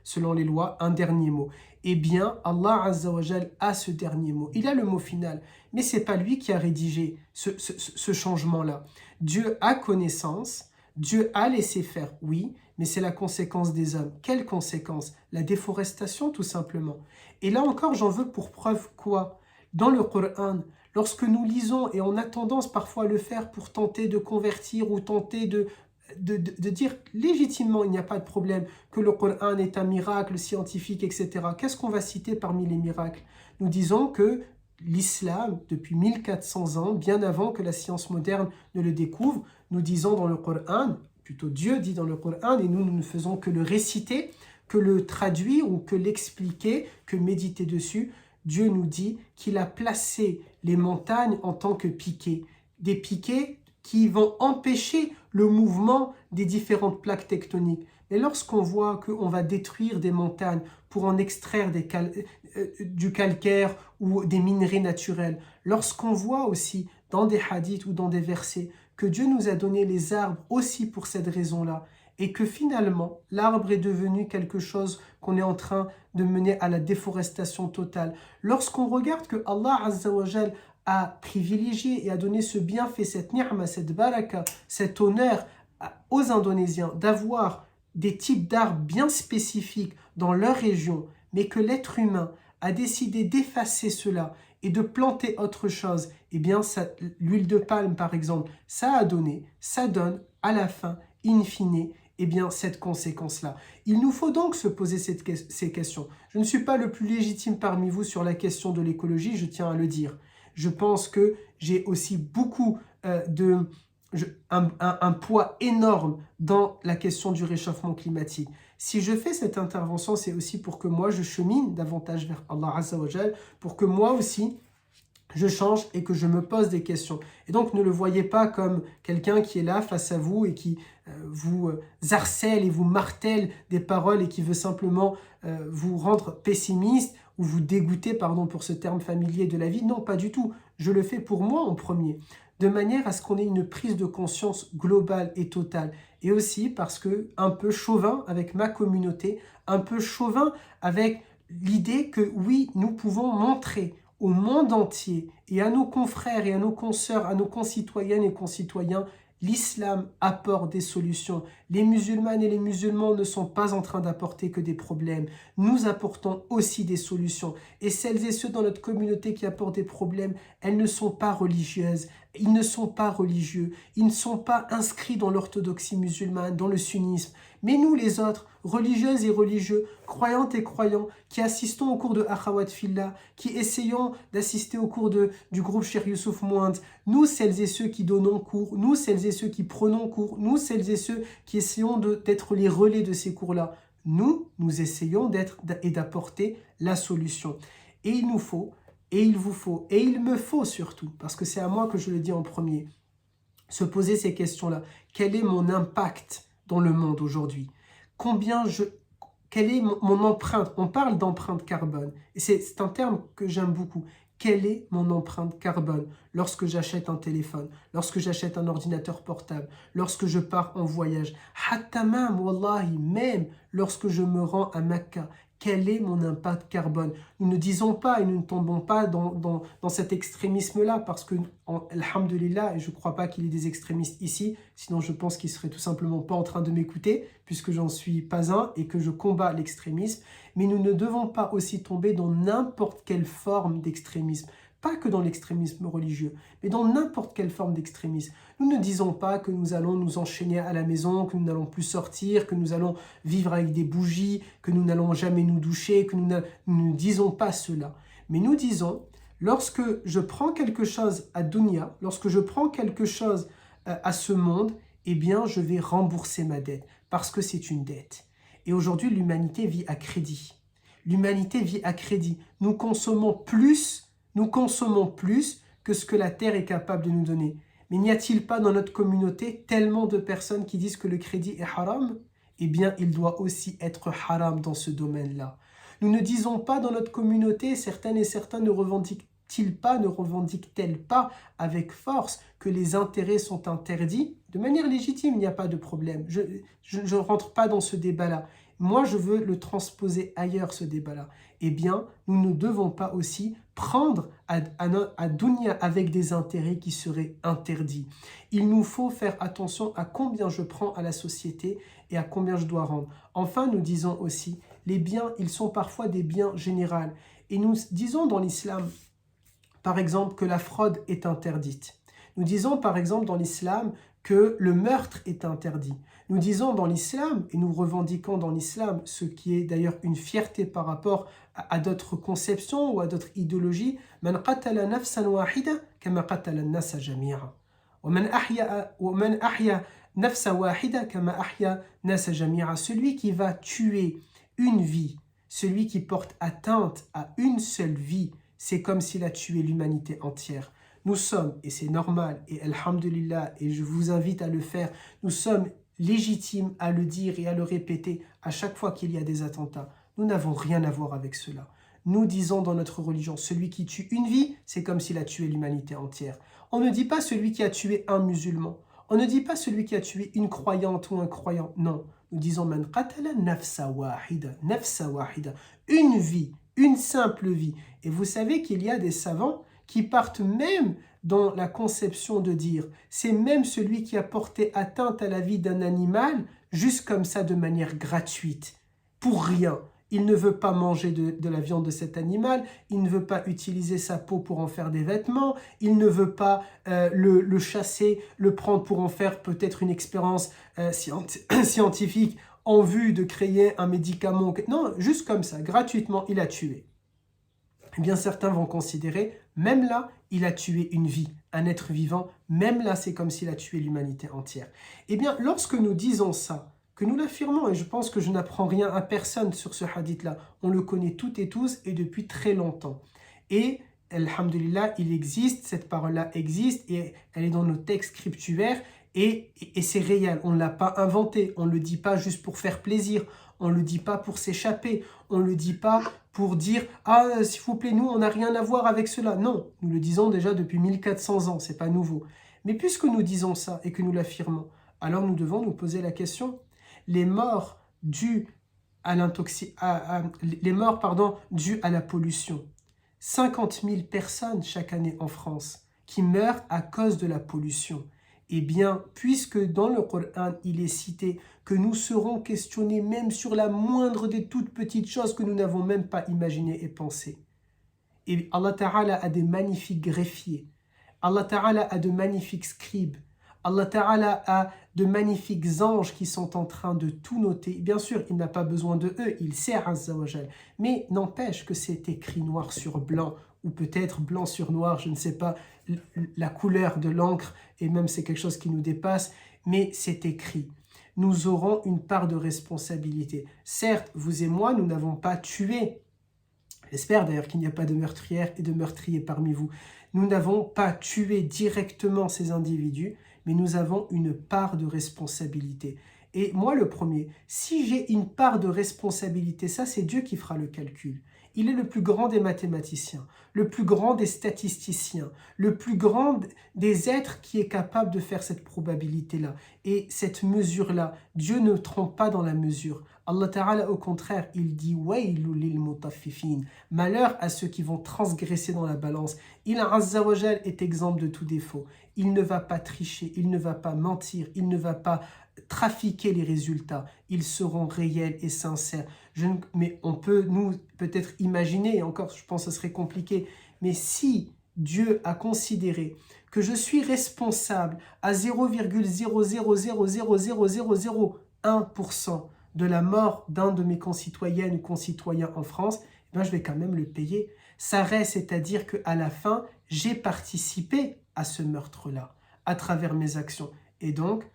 A: selon les lois, un dernier mot. Eh bien, Allah Azza wa Jal a ce dernier mot. Il a le mot final. Mais ce n'est pas lui qui a rédigé ce changement-là. Dieu a connaissance, Dieu a laissé faire, oui, mais c'est la conséquence des hommes. Quelle conséquence? La déforestation, tout simplement. Et là encore, j'en veux pour preuve quoi? Dans le Coran, lorsque nous lisons, et on a tendance parfois à le faire pour tenter de convertir ou tenter de dire légitimement, il n'y a pas de problème, que le Coran est un miracle scientifique, etc. Qu'est-ce qu'on va citer parmi les miracles? Nous disons que l'islam, depuis 1400 ans, bien avant que la science moderne ne le découvre, nous disons dans le Coran, plutôt Dieu dit dans le Coran, et nous ne faisons que le réciter, que le traduire ou que l'expliquer, que méditer dessus. Dieu nous dit qu'il a placé les montagnes en tant que piquets, des piquets qui vont empêcher le mouvement des différentes plaques tectoniques. Et lorsqu'on voit qu'on va détruire des montagnes pour en extraire du calcaire ou des minerais naturels, lorsqu'on voit aussi dans des hadiths ou dans des versets que Dieu nous a donné les arbres aussi pour cette raison-là, et que finalement l'arbre est devenu quelque chose qu'on est en train de mener à la déforestation totale. Lorsqu'on regarde que Allah Azza wa Jal a privilégié et a donné ce bienfait, cette ni'ma, cette baraka, cet honneur aux Indonésiens d'avoir des types d'arbres bien spécifiques dans leur région, mais que l'être humain a décidé d'effacer cela et de planter autre chose, eh bien l'huile de palme par exemple, ça donne à la fin, in fine, eh bien cette conséquence-là. Il nous faut donc se poser ces questions. Je ne suis pas le plus légitime parmi vous sur la question de l'écologie, je tiens à le dire. Je pense que j'ai aussi beaucoup un poids énorme dans la question du réchauffement climatique. Si je fais cette intervention, c'est aussi pour que moi je chemine davantage vers Allah Azza wa Jal, pour que moi aussi je change et que je me pose des questions. Et donc ne le voyez pas comme quelqu'un qui est là face à vous et qui vous harcèle et vous martèle des paroles et qui veut simplement vous rendre pessimiste ou vous dégoûter, pardon pour ce terme familier, de la vie. Non, pas du tout. Je le fais pour moi en premier, de manière à ce qu'on ait une prise de conscience globale et totale. Et aussi parce que, un peu chauvin avec ma communauté, un peu chauvin avec l'idée que oui, nous pouvons montrer au monde entier et à nos confrères et à nos consoeurs, à nos concitoyennes et concitoyens, l'islam apporte des solutions. Les musulmanes et les musulmans ne sont pas en train d'apporter que des problèmes. Nous apportons aussi des solutions. Et celles et ceux dans notre communauté qui apportent des problèmes, elles ne sont pas religieuses. Ils ne sont pas religieux. Ils ne sont pas inscrits dans l'orthodoxie musulmane, dans le sunnisme. Mais nous, les autres, religieuses et religieux, croyantes et croyants, qui assistons au cours de Akhawat Fillah, qui essayons d'assister au cours du groupe Cheikh Youssouf Mouand, nous, celles et ceux qui donnons cours, nous, celles et ceux qui prenons cours, nous, celles et ceux qui essayons d'être les relais de ces cours-là, nous essayons d'être et d'apporter la solution. Et il nous faut, et il vous faut, et il me faut surtout, parce que c'est à moi que je le dis en premier, se poser ces questions-là. Quel est mon impact dans le monde aujourd'hui? Quelle est mon empreinte? On parle d'empreinte carbone, et c'est un terme que j'aime beaucoup. Quelle est mon empreinte carbone lorsque j'achète un téléphone, lorsque j'achète un ordinateur portable, lorsque je pars en voyage? Hatta même, wallahi, même lorsque je me rends à Mecca, quel est mon impact carbone? Nous ne disons pas et nous ne tombons pas dans cet extrémisme-là parce que, alhamdulillah, et je ne crois pas qu'il y ait des extrémistes ici, sinon je pense qu'ils ne seraient tout simplement pas en train de m'écouter puisque j'en suis pas un et que je combats l'extrémisme. Mais nous ne devons pas aussi tomber dans n'importe quelle forme d'extrémisme. Pas que dans l'extrémisme religieux, mais dans n'importe quelle forme d'extrémisme. Nous ne disons pas que nous allons nous enchaîner à la maison, que nous n'allons plus sortir, que nous allons vivre avec des bougies, que nous n'allons jamais nous doucher, que nous ne disons pas cela. Mais nous disons, lorsque je prends quelque chose à dunya, lorsque je prends quelque chose à ce monde, eh bien je vais rembourser ma dette, parce que c'est une dette. Et aujourd'hui, l'humanité vit à crédit. L'humanité vit à crédit. Nous consommons plus que ce que la terre est capable de nous donner. Mais n'y a-t-il pas dans notre communauté tellement de personnes qui disent que le crédit est haram? Eh bien, il doit aussi être haram dans ce domaine-là. Nous ne disons pas dans notre communauté, certaines et certains ne revendiquent-elles pas avec force que les intérêts sont interdits? De manière légitime, il n'y a pas de problème. Je ne rentre pas dans ce débat-là. Moi, je veux le transposer ailleurs, ce débat-là. Eh bien, nous ne devons pas aussi prendre à dunya avec des intérêts qui seraient interdits. Il nous faut faire attention à combien je prends à la société et à combien je dois rendre. Enfin, nous disons aussi, les biens, ils sont parfois des biens généraux. Et nous disons dans l'islam, par exemple, que la fraude est interdite. Nous disons, par exemple, dans l'islam, que le meurtre est interdit. Nous disons dans l'islam, et nous revendiquons dans l'islam, ce qui est d'ailleurs une fierté par rapport à d'autres conceptions ou à d'autres idéologies, « Man qatala nafsan wahida kama qatala an-nasa jami'a. Wa man ahya nafsa wahida kama ahya nasa jami'a » Celui qui va tuer une vie, celui qui porte atteinte à une seule vie, c'est comme s'il a tué l'humanité entière. Nous sommes, et c'est normal, et alhamdulillah, et je vous invite à le faire, nous sommes légitimes à le dire et à le répéter à chaque fois qu'il y a des attentats. Nous n'avons rien à voir avec cela. Nous disons dans notre religion, celui qui tue une vie, c'est comme s'il a tué l'humanité entière. On ne dit pas celui qui a tué un musulman. On ne dit pas celui qui a tué une croyante ou un croyant. Non, nous disons man qatala nafsa wahida, une vie, une simple vie. Et vous savez qu'il y a des savants qui partent même dans la conception de dire c'est même celui qui a porté atteinte à la vie d'un animal juste comme ça de manière gratuite, pour rien. Il ne veut pas manger de la viande de cet animal, il ne veut pas utiliser sa peau pour en faire des vêtements, il ne veut pas le chasser, le prendre pour en faire peut-être une expérience scientifique en vue de créer un médicament. Non, juste comme ça, gratuitement, il a tué. Eh bien, certains vont considérer, même là, il a tué une vie, un être vivant, même là, c'est comme s'il a tué l'humanité entière. Eh bien, lorsque nous disons ça, que nous l'affirmons, et je pense que je n'apprends rien à personne sur ce hadith-là, on le connaît toutes et tous et depuis très longtemps. Et, alhamdulillah, il existe, cette parole-là existe, et elle est dans nos textes scripturaires, et c'est réel, on ne l'a pas inventé, on ne le dit pas juste pour faire plaisir, on ne le dit pas pour s'échapper, on ne le dit pas pour dire « Ah, s'il vous plaît, nous, on n'a rien à voir avec cela ». Non, nous le disons déjà depuis 1400 ans, ce n'est pas nouveau. Mais puisque nous disons ça et que nous l'affirmons, alors nous devons nous poser la question. Les morts dues à dues à la pollution. 50 000 personnes chaque année en France qui meurent à cause de la pollution. Eh bien, puisque dans le Coran, il est cité que nous serons questionnés même sur la moindre des toutes petites choses que nous n'avons même pas imaginées et pensées. Et Allah Ta'ala a des magnifiques greffiers. Allah Ta'ala a de magnifiques scribes. Allah Ta'ala a de magnifiques anges qui sont en train de tout noter. Bien sûr, il n'a pas besoin de eux, il sait Azza wa Jal. Mais n'empêche que c'est écrit noir sur blanc, ou peut-être blanc sur noir, je ne sais pas la couleur de l'encre, et même c'est quelque chose qui nous dépasse, mais c'est écrit. Nous aurons une part de responsabilité. Certes, vous et moi, nous n'avons pas tué. J'espère d'ailleurs qu'il n'y a pas de meurtrières et de meurtriers parmi vous. Nous n'avons pas tué directement ces individus, mais nous avons une part de responsabilité. Et moi, le premier, si j'ai une part de responsabilité, ça c'est Dieu qui fera le calcul. Il est le plus grand des mathématiciens, le plus grand des statisticiens, le plus grand des êtres qui est capable de faire cette probabilité-là. Et cette mesure-là, Dieu ne trompe pas dans la mesure. Allah Ta'ala, au contraire, il dit « Waylul lil mutaffifin » malheur à ceux qui vont transgresser dans la balance. Il, Azza wa Jal, est exempt de tout défaut. Il ne va pas tricher, il ne va pas mentir, il ne va pas trafiquer les résultats. Ils seront réels et sincères. Mais on peut, nous, peut-être imaginer, et encore, je pense que ce serait compliqué, mais si Dieu a considéré que je suis responsable à 0,000000001% de la mort d'un de mes concitoyennes ou concitoyens en France, eh bien, je vais quand même le payer. Ça reste, c'est-à-dire qu'à la fin, j'ai participé à ce meurtre-là, à travers mes actions. Et donc,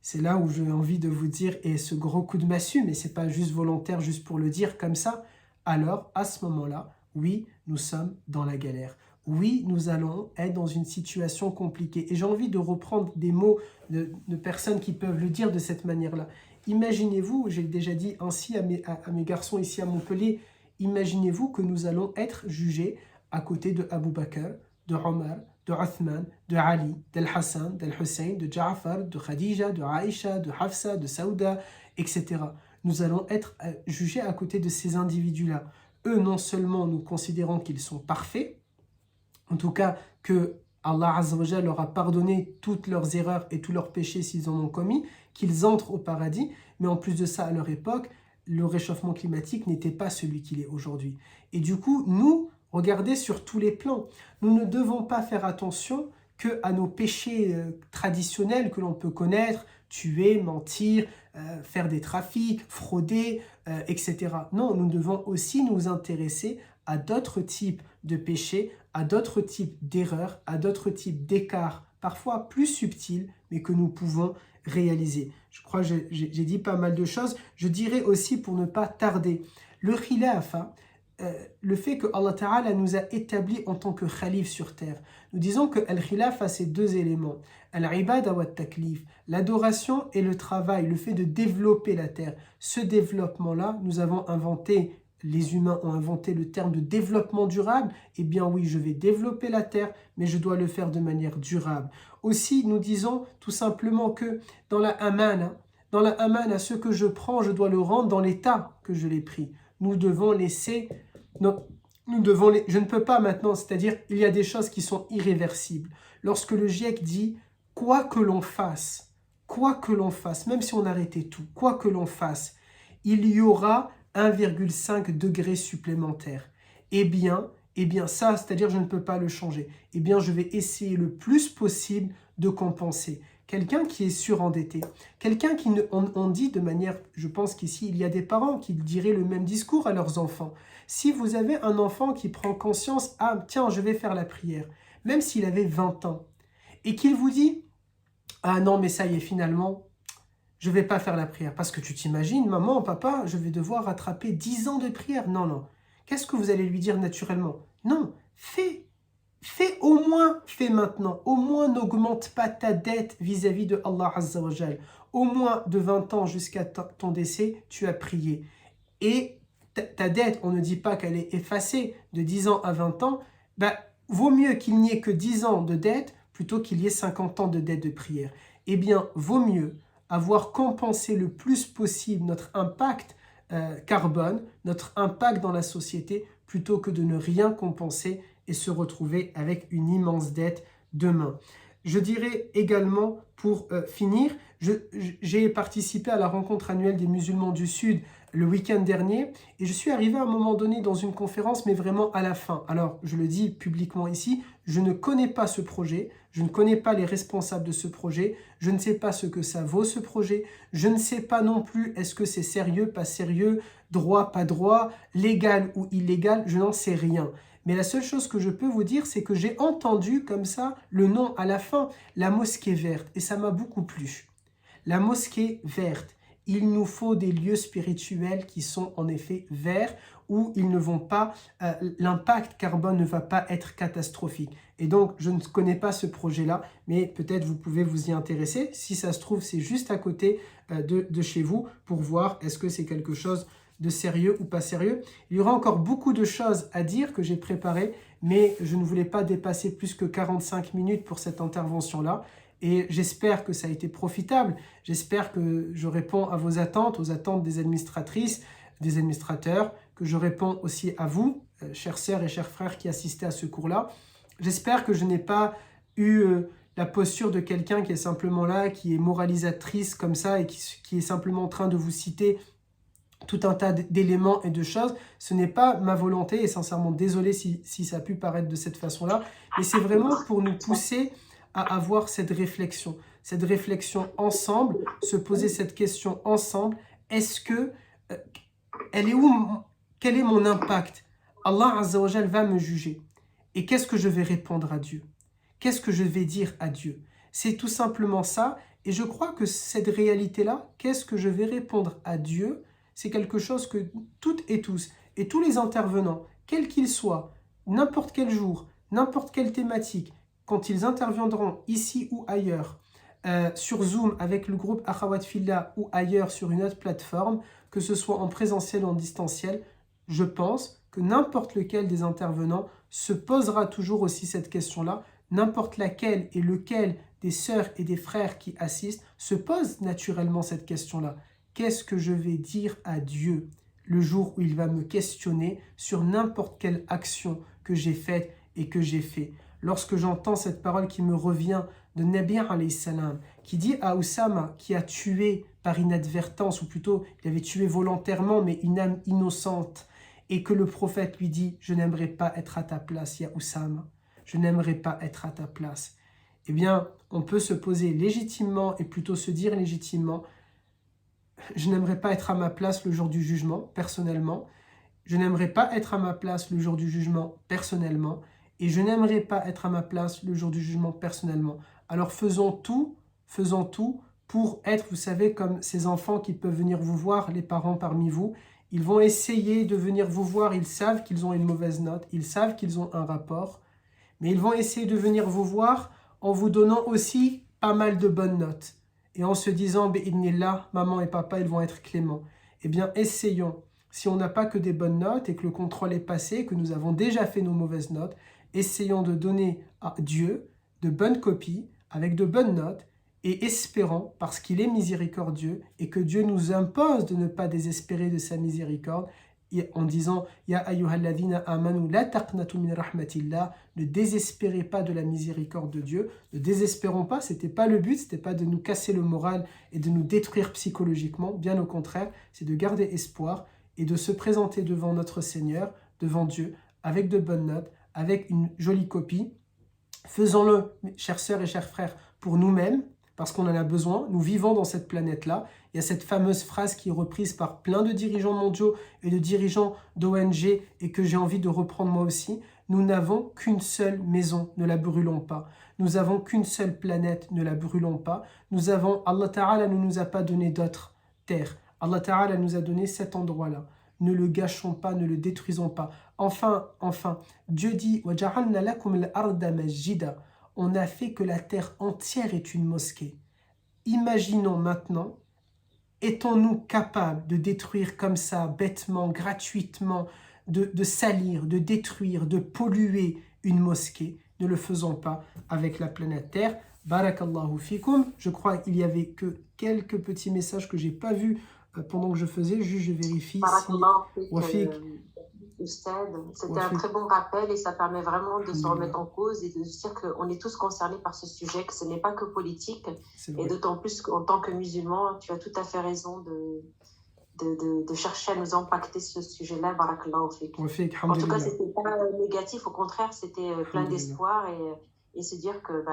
A: c'est là où j'ai envie de vous dire, et ce gros coup de massue, mais ce n'est pas juste volontaire, juste pour le dire comme ça, alors à ce moment-là, oui, nous sommes dans la galère. Oui, nous allons être dans une situation compliquée. Et j'ai envie de reprendre des mots de personnes qui peuvent le dire de cette manière-là. Imaginez-vous, j'ai déjà dit ainsi à mes garçons ici à Montpellier, imaginez-vous que nous allons être jugés à côté de Abu Bakr, de Omar, de Uthman, de Ali, d'Al-Hassan, d'Al-Hussein, de Ja'far, de Khadija, de Aïcha, de Hafsa, de Saouda, etc. Nous allons être jugés à côté de ces individus-là. Eux, non seulement nous considérons qu'ils sont parfaits, en tout cas que Allah Azza wa Jalla leur a pardonné toutes leurs erreurs et tous leurs péchés s'ils en ont commis, qu'ils entrent au paradis, mais en plus de ça, à leur époque, le réchauffement climatique n'était pas celui qu'il est aujourd'hui. Et du coup, nous, regardez sur tous les plans, nous ne devons pas faire attention qu'à nos péchés traditionnels que l'on peut connaître, tuer, mentir, faire des trafics, frauder, etc. Non, nous devons aussi nous intéresser à d'autres types de péchés, à d'autres types d'erreurs, à d'autres types d'écarts, parfois plus subtils, mais que nous pouvons réaliser. Je crois que j'ai dit pas mal de choses. Je dirais aussi, pour ne pas tarder, le khilafa, le fait que Allah Ta'ala nous a établis en tant que khalif sur terre. Nous disons que al-khilaf a ces deux éléments, al-ibada wa taklif, l'adoration et le travail, le fait de développer la terre. Ce développement-là, nous avons inventé, les humains ont inventé le terme de développement durable. Eh bien oui, je vais développer la terre, mais je dois le faire de manière durable. Aussi, nous disons tout simplement que dans la amana, ce que je prends, je dois le rendre dans l'état que je l'ai pris. Nous devons laisser... Non, je ne peux pas maintenant, c'est-à-dire il y a des choses qui sont irréversibles. Lorsque le GIEC dit quoi que l'on fasse, même si on arrêtait tout, quoi que l'on fasse, il y aura 1,5 degré supplémentaire. Eh bien ça, c'est-à-dire je ne peux pas le changer. Eh bien, je vais essayer le plus possible de compenser. Quelqu'un qui est surendetté, quelqu'un qui, on dit de manière, je pense qu'ici, il y a des parents qui diraient le même discours à leurs enfants. Si vous avez un enfant qui prend conscience, ah tiens, je vais faire la prière, même s'il avait 20 ans, et qu'il vous dit, ah non, mais ça y est, finalement, je ne vais pas faire la prière. Parce que tu t'imagines, maman, papa, je vais devoir rattraper 10 ans de prière. Non, non. Qu'est-ce que vous allez lui dire naturellement? Non, fais au moins, fais maintenant. Au moins, n'augmente pas ta dette vis-à-vis de Allah Azza wa Jal. Au moins, de 20 ans jusqu'à ton décès, tu as prié. Et ta dette, on ne dit pas qu'elle est effacée de 10 ans à 20 ans. Vaut mieux qu'il n'y ait que 10 ans de dette plutôt qu'il y ait 50 ans de dette de prière. Eh bien, vaut mieux avoir compensé le plus possible notre impact carbone, notre impact dans la société, plutôt que de ne rien compenser et se retrouver avec une immense dette demain. Je dirais également, pour finir, j'ai participé à la rencontre annuelle des musulmans du Sud le week-end dernier et je suis arrivé à un moment donné dans une conférence, mais vraiment à la fin. Alors, je le dis publiquement ici, je ne connais pas ce projet, je ne connais pas les responsables de ce projet, je ne sais pas ce que ça vaut ce projet, je ne sais pas non plus est-ce que c'est sérieux, pas sérieux, droit, pas droit, légal ou illégal, je n'en sais rien. Mais la seule chose que je peux vous dire, c'est que j'ai entendu comme ça le nom à la fin, la mosquée verte, et ça m'a beaucoup plu. La mosquée verte. Il nous faut des lieux spirituels qui sont en effet verts, où ils ne vont pas, l'impact carbone ne va pas être catastrophique. Et donc, je ne connais pas ce projet-là, mais peut-être vous pouvez vous y intéresser. Si ça se trouve, c'est juste à côté de chez vous pour voir est-ce que c'est quelque chose de sérieux ou pas sérieux. Il y aura encore beaucoup de choses à dire que j'ai préparées, mais je ne voulais pas dépasser plus que 45 minutes pour cette intervention-là. Et j'espère que ça a été profitable. J'espère que je réponds à vos attentes, aux attentes des administratrices, des administrateurs, que je réponds aussi à vous, chères sœurs et chers frères qui assistaient à ce cours-là. J'espère que je n'ai pas eu la posture de quelqu'un qui est simplement là, qui est moralisatrice comme ça et qui est simplement en train de vous citer tout un tas d'éléments et de choses. Ce n'est pas ma volonté et sincèrement désolé si ça a pu paraître de cette façon-là, mais c'est vraiment pour nous pousser à avoir cette réflexion ensemble, se poser cette question ensemble. Est-ce que, quel est mon impact? Allah Azza wa Jal va me juger. Et qu'est-ce que je vais répondre à Dieu? Qu'est-ce que je vais dire à Dieu? C'est tout simplement ça. Et je crois que cette réalité-là, qu'est-ce que je vais répondre à Dieu? C'est quelque chose que toutes et tous, et tous les intervenants, quels qu'ils soient, n'importe quel jour, n'importe quelle thématique, quand ils interviendront ici ou ailleurs, sur Zoom avec le groupe Akhawat Fillah ou ailleurs sur une autre plateforme, que ce soit en présentiel ou en distanciel, je pense que n'importe lequel des intervenants se posera toujours aussi cette question-là. N'importe laquelle et lequel des sœurs et des frères qui assistent se pose naturellement cette question-là. Qu'est-ce que je vais dire à Dieu le jour où il va me questionner sur n'importe quelle action que j'ai faite et que j'ai fait? Lorsque j'entends cette parole qui me revient de Nabi alayhi salam, qui dit à Oussama, qui a tué par inadvertance, ou plutôt il avait tué volontairement, mais une âme innocente, et que le prophète lui dit « Je n'aimerais pas être à ta place, ya Oussama, je n'aimerais pas être à ta place ». Eh bien, on peut se poser légitimement, et plutôt se dire légitimement « Je n'aimerais pas être à ma place le jour du jugement, personnellement. Je n'aimerais pas être à ma place le jour du jugement, personnellement. Et je n'aimerais pas être à ma place le jour du jugement, personnellement. » Alors faisons tout pour être, vous savez, comme ces enfants qui peuvent venir vous voir, les parents parmi vous. Ils vont essayer de venir vous voir, ils savent qu'ils ont une mauvaise note, ils savent qu'ils ont un rapport, mais ils vont essayer de venir vous voir en vous donnant aussi pas mal de bonnes notes. Et en se disant, bi'idnillah, maman et papa, ils vont être cléments. Eh bien, essayons. Si on n'a pas que des bonnes notes et que le contrôle est passé, que nous avons déjà fait nos mauvaises notes, essayons de donner à Dieu de bonnes copies, avec de bonnes notes, et espérons, parce qu'il est miséricordieux, et que Dieu nous impose de ne pas désespérer de sa miséricorde, en disant « Ya ayyuhalladhina amanu la taqnatu min rahmatillah » ne désespérez pas de la miséricorde de Dieu, ne désespérons pas, c'était pas le but, c'était pas de nous casser le moral et de nous détruire psychologiquement, bien au contraire, c'est de garder espoir et de se présenter devant notre Seigneur, devant Dieu, avec de bonnes notes, avec une jolie copie. Faisons-le, chères sœurs et chers frères, pour nous-mêmes, parce qu'on en a besoin. Nous vivons dans cette planète-là. Il y a cette fameuse phrase qui est reprise par plein de dirigeants mondiaux et de dirigeants d'ONG et que j'ai envie de reprendre moi aussi. Nous n'avons qu'une seule maison, ne la brûlons pas. Nous n'avons qu'une seule planète, ne la brûlons pas. Allah Ta'ala ne nous a pas donné d'autres terres. Allah Ta'ala nous a donné cet endroit-là. Ne le gâchons pas, ne le détruisons pas. Enfin, Dieu dit « وَجَعَلْنَا لَكُمُ الْأَرْضَ مَسْجِدًا » On a fait que la terre entière est une mosquée. Imaginons maintenant, étons-nous capables de détruire comme ça, bêtement, gratuitement, de salir, de détruire, de polluer une mosquée? Ne le faisons pas avec la planète Terre. Barakallahu fikum. Je crois qu'il n'y avait que quelques petits messages que je n'ai pas vus pendant que je faisais. Juste, je vérifie.
B: Barakallahu fik,
A: Wafik.
B: Oustad. C'était
A: Wa
B: un
A: fik.
B: très bon rappel et ça permet vraiment de se
A: Alhamdulillah.
B: remettre en cause et de se dire qu'on est tous concernés par ce sujet, que ce n'est pas que politique.
A: C'est
B: Et
A: vrai.
B: d'autant plus qu'en tant que musulman, tu as tout à fait raison de chercher à nous impacter ce sujet-là. Barakallahu fik.
A: Wa fik.
B: En tout cas,
A: Alhamdulillah.
B: c'était pas négatif, au contraire, c'était plein
A: Alhamdulillah.
B: d'espoir et se dire que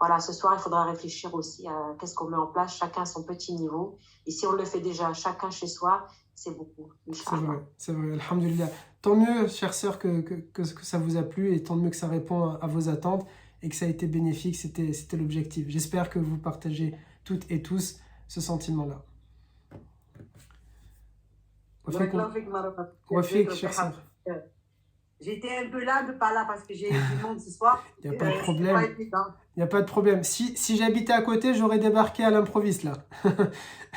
B: voilà, ce soir, il faudra réfléchir aussi à qu'est-ce qu'on met en place, chacun à son petit niveau. Et si on le fait déjà chacun chez soi, c'est beaucoup,
A: C'est
B: Inch'Allah.
A: vrai, c'est vrai. Alhamdulillah. Tant mieux, chère sœur, que ça vous a plu et tant mieux que ça répond à vos attentes et que ça a été bénéfique. C'était l'objectif. J'espère que vous partagez toutes et tous ce sentiment-là. Wa fik.
B: Barakallahu fik, Marwan.
A: Wa fik, chère sœur.
B: J'étais un peu là, un peu pas là, parce que j'ai du monde ce soir.
A: Il n'y a pas de
B: C'est
A: problème.
B: pas évident.
A: Il n'y a pas de problème. Si j'habitais à côté, j'aurais débarqué à l'improviste là.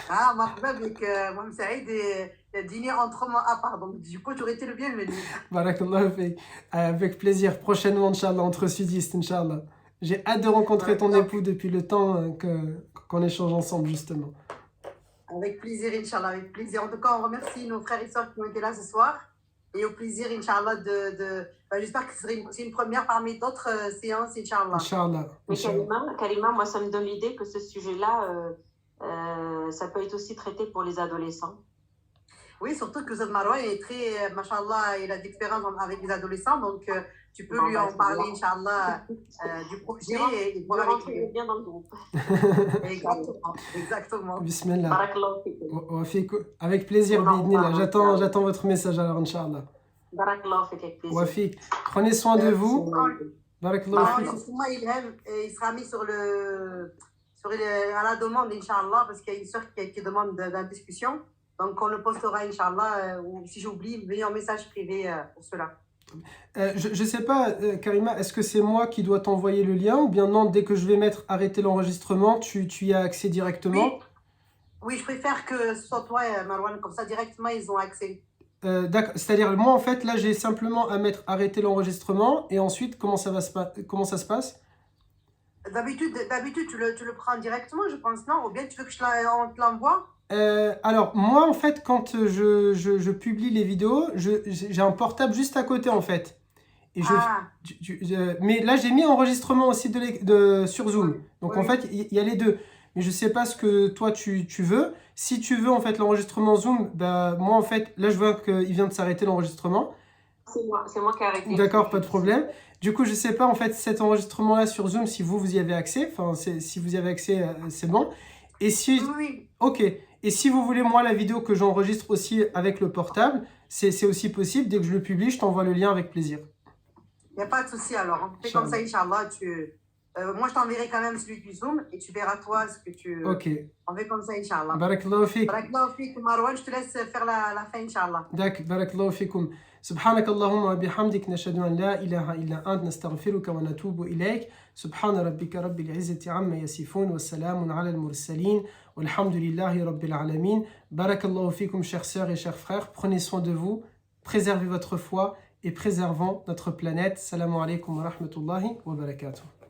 B: Ah, مرحبا avec Mme Saïd et le dîner entre moi. Ah, pardon. Du coup, tu aurais été le bienvenu.
A: Barakallahu fik. Avec plaisir. Prochainement, Inch'Allah, entre sudistes, Inch'Allah. J'ai hâte de rencontrer ton époux depuis le temps qu'on échange ensemble, justement.
B: Avec plaisir, Inch'Allah, avec plaisir. En tout cas, on remercie nos frères et sœurs qui ont été là ce soir. Et au plaisir, Inch'Allah, j'espère que c'est une première parmi d'autres séances, Inch'Allah.
A: Inch'Allah.
B: Mais
A: Inch'Allah.
B: Karima, moi, ça me donne l'idée que ce sujet-là, ça peut être aussi traité pour les adolescents. Oui, surtout que Zad Marwan est très, machallah, il a d'expérience avec les adolescents, donc tu peux lui en parler, Inch'Allah, du projet et voir avec lui. Bien dans le groupe. Exactement, exactement.
A: Bismillah.
B: Barakallahu fik.
A: Wa fik. Avec plaisir, bi'idhnillah. J'attends votre message alors, Inch'Allah.
B: Barakallahu fik, avec plaisir.
A: Wa fik. Prenez soin de vous. Barakallahu fik.
B: Il sera mis à la demande, Inch'Allah, parce qu'il y a une sœur qui demande la discussion. Donc, on le postera, Inch'Allah, ou si j'oublie, veuillez un message privé pour cela.
A: Je sais pas, Karima, est-ce que c'est moi qui dois t'envoyer le lien ou bien non, dès que je vais mettre arrêter l'enregistrement, tu y as accès directement?
B: Oui, je préfère que ce soit toi, Marwan, comme ça, directement, ils ont accès.
A: D'accord, c'est-à-dire, moi, en fait, là, j'ai simplement à mettre arrêter l'enregistrement et ensuite, comment ça se passe?
B: D'habitude, tu le prends directement, je pense, non? Ou bien tu veux que on te l'envoie?
A: Alors, moi, en fait, quand je publie les vidéos, j'ai un portable juste à côté, en fait. Et mais là, j'ai mis enregistrement aussi sur Zoom. Donc, en fait, il y a les deux. Mais je ne sais pas ce que toi, tu veux. Si tu veux, en fait, l'enregistrement Zoom, bah, moi, en fait, là, je vois qu'il vient de s'arrêter l'enregistrement.
B: C'est moi qui ai arrêté.
A: D'accord, pas de problème. Du coup, je ne sais pas, en fait, cet enregistrement-là sur Zoom, si vous y avez accès. Enfin, si vous y avez accès, c'est bon. Et si...
B: Oui.
A: Ok. Et si vous voulez, moi, la vidéo que j'enregistre aussi avec le portable, c'est aussi possible. Dès que je le publie, je t'envoie le lien avec plaisir.
B: Il n'y a pas de souci alors. On fait comme ça, Inch'Allah. Moi, je t'enverrai quand même celui du Zoom et tu verras toi ce que tu...
A: Ok.
B: On fait comme ça, Inch'Allah.
A: Barakallahu fik.
B: Barakallahu fik, Marwan. Je te laisse faire la fin, Inch'Allah.
A: D'accord. Barakallahu fikum. سبحانك اللهم وبحمدك نشهد أن لا إله إلا أنت نستغفرك ونتوب إليك سبحان ربك رب العزة عما يصفون والسلام على المرسلين والحمد لله رب العالمين بارك الله فيكم chères sœurs et chers frères, prenez soin de vous, préservez votre foi et préservons notre planète. Salam alaikum wa rahmatullahi wa barakatuh.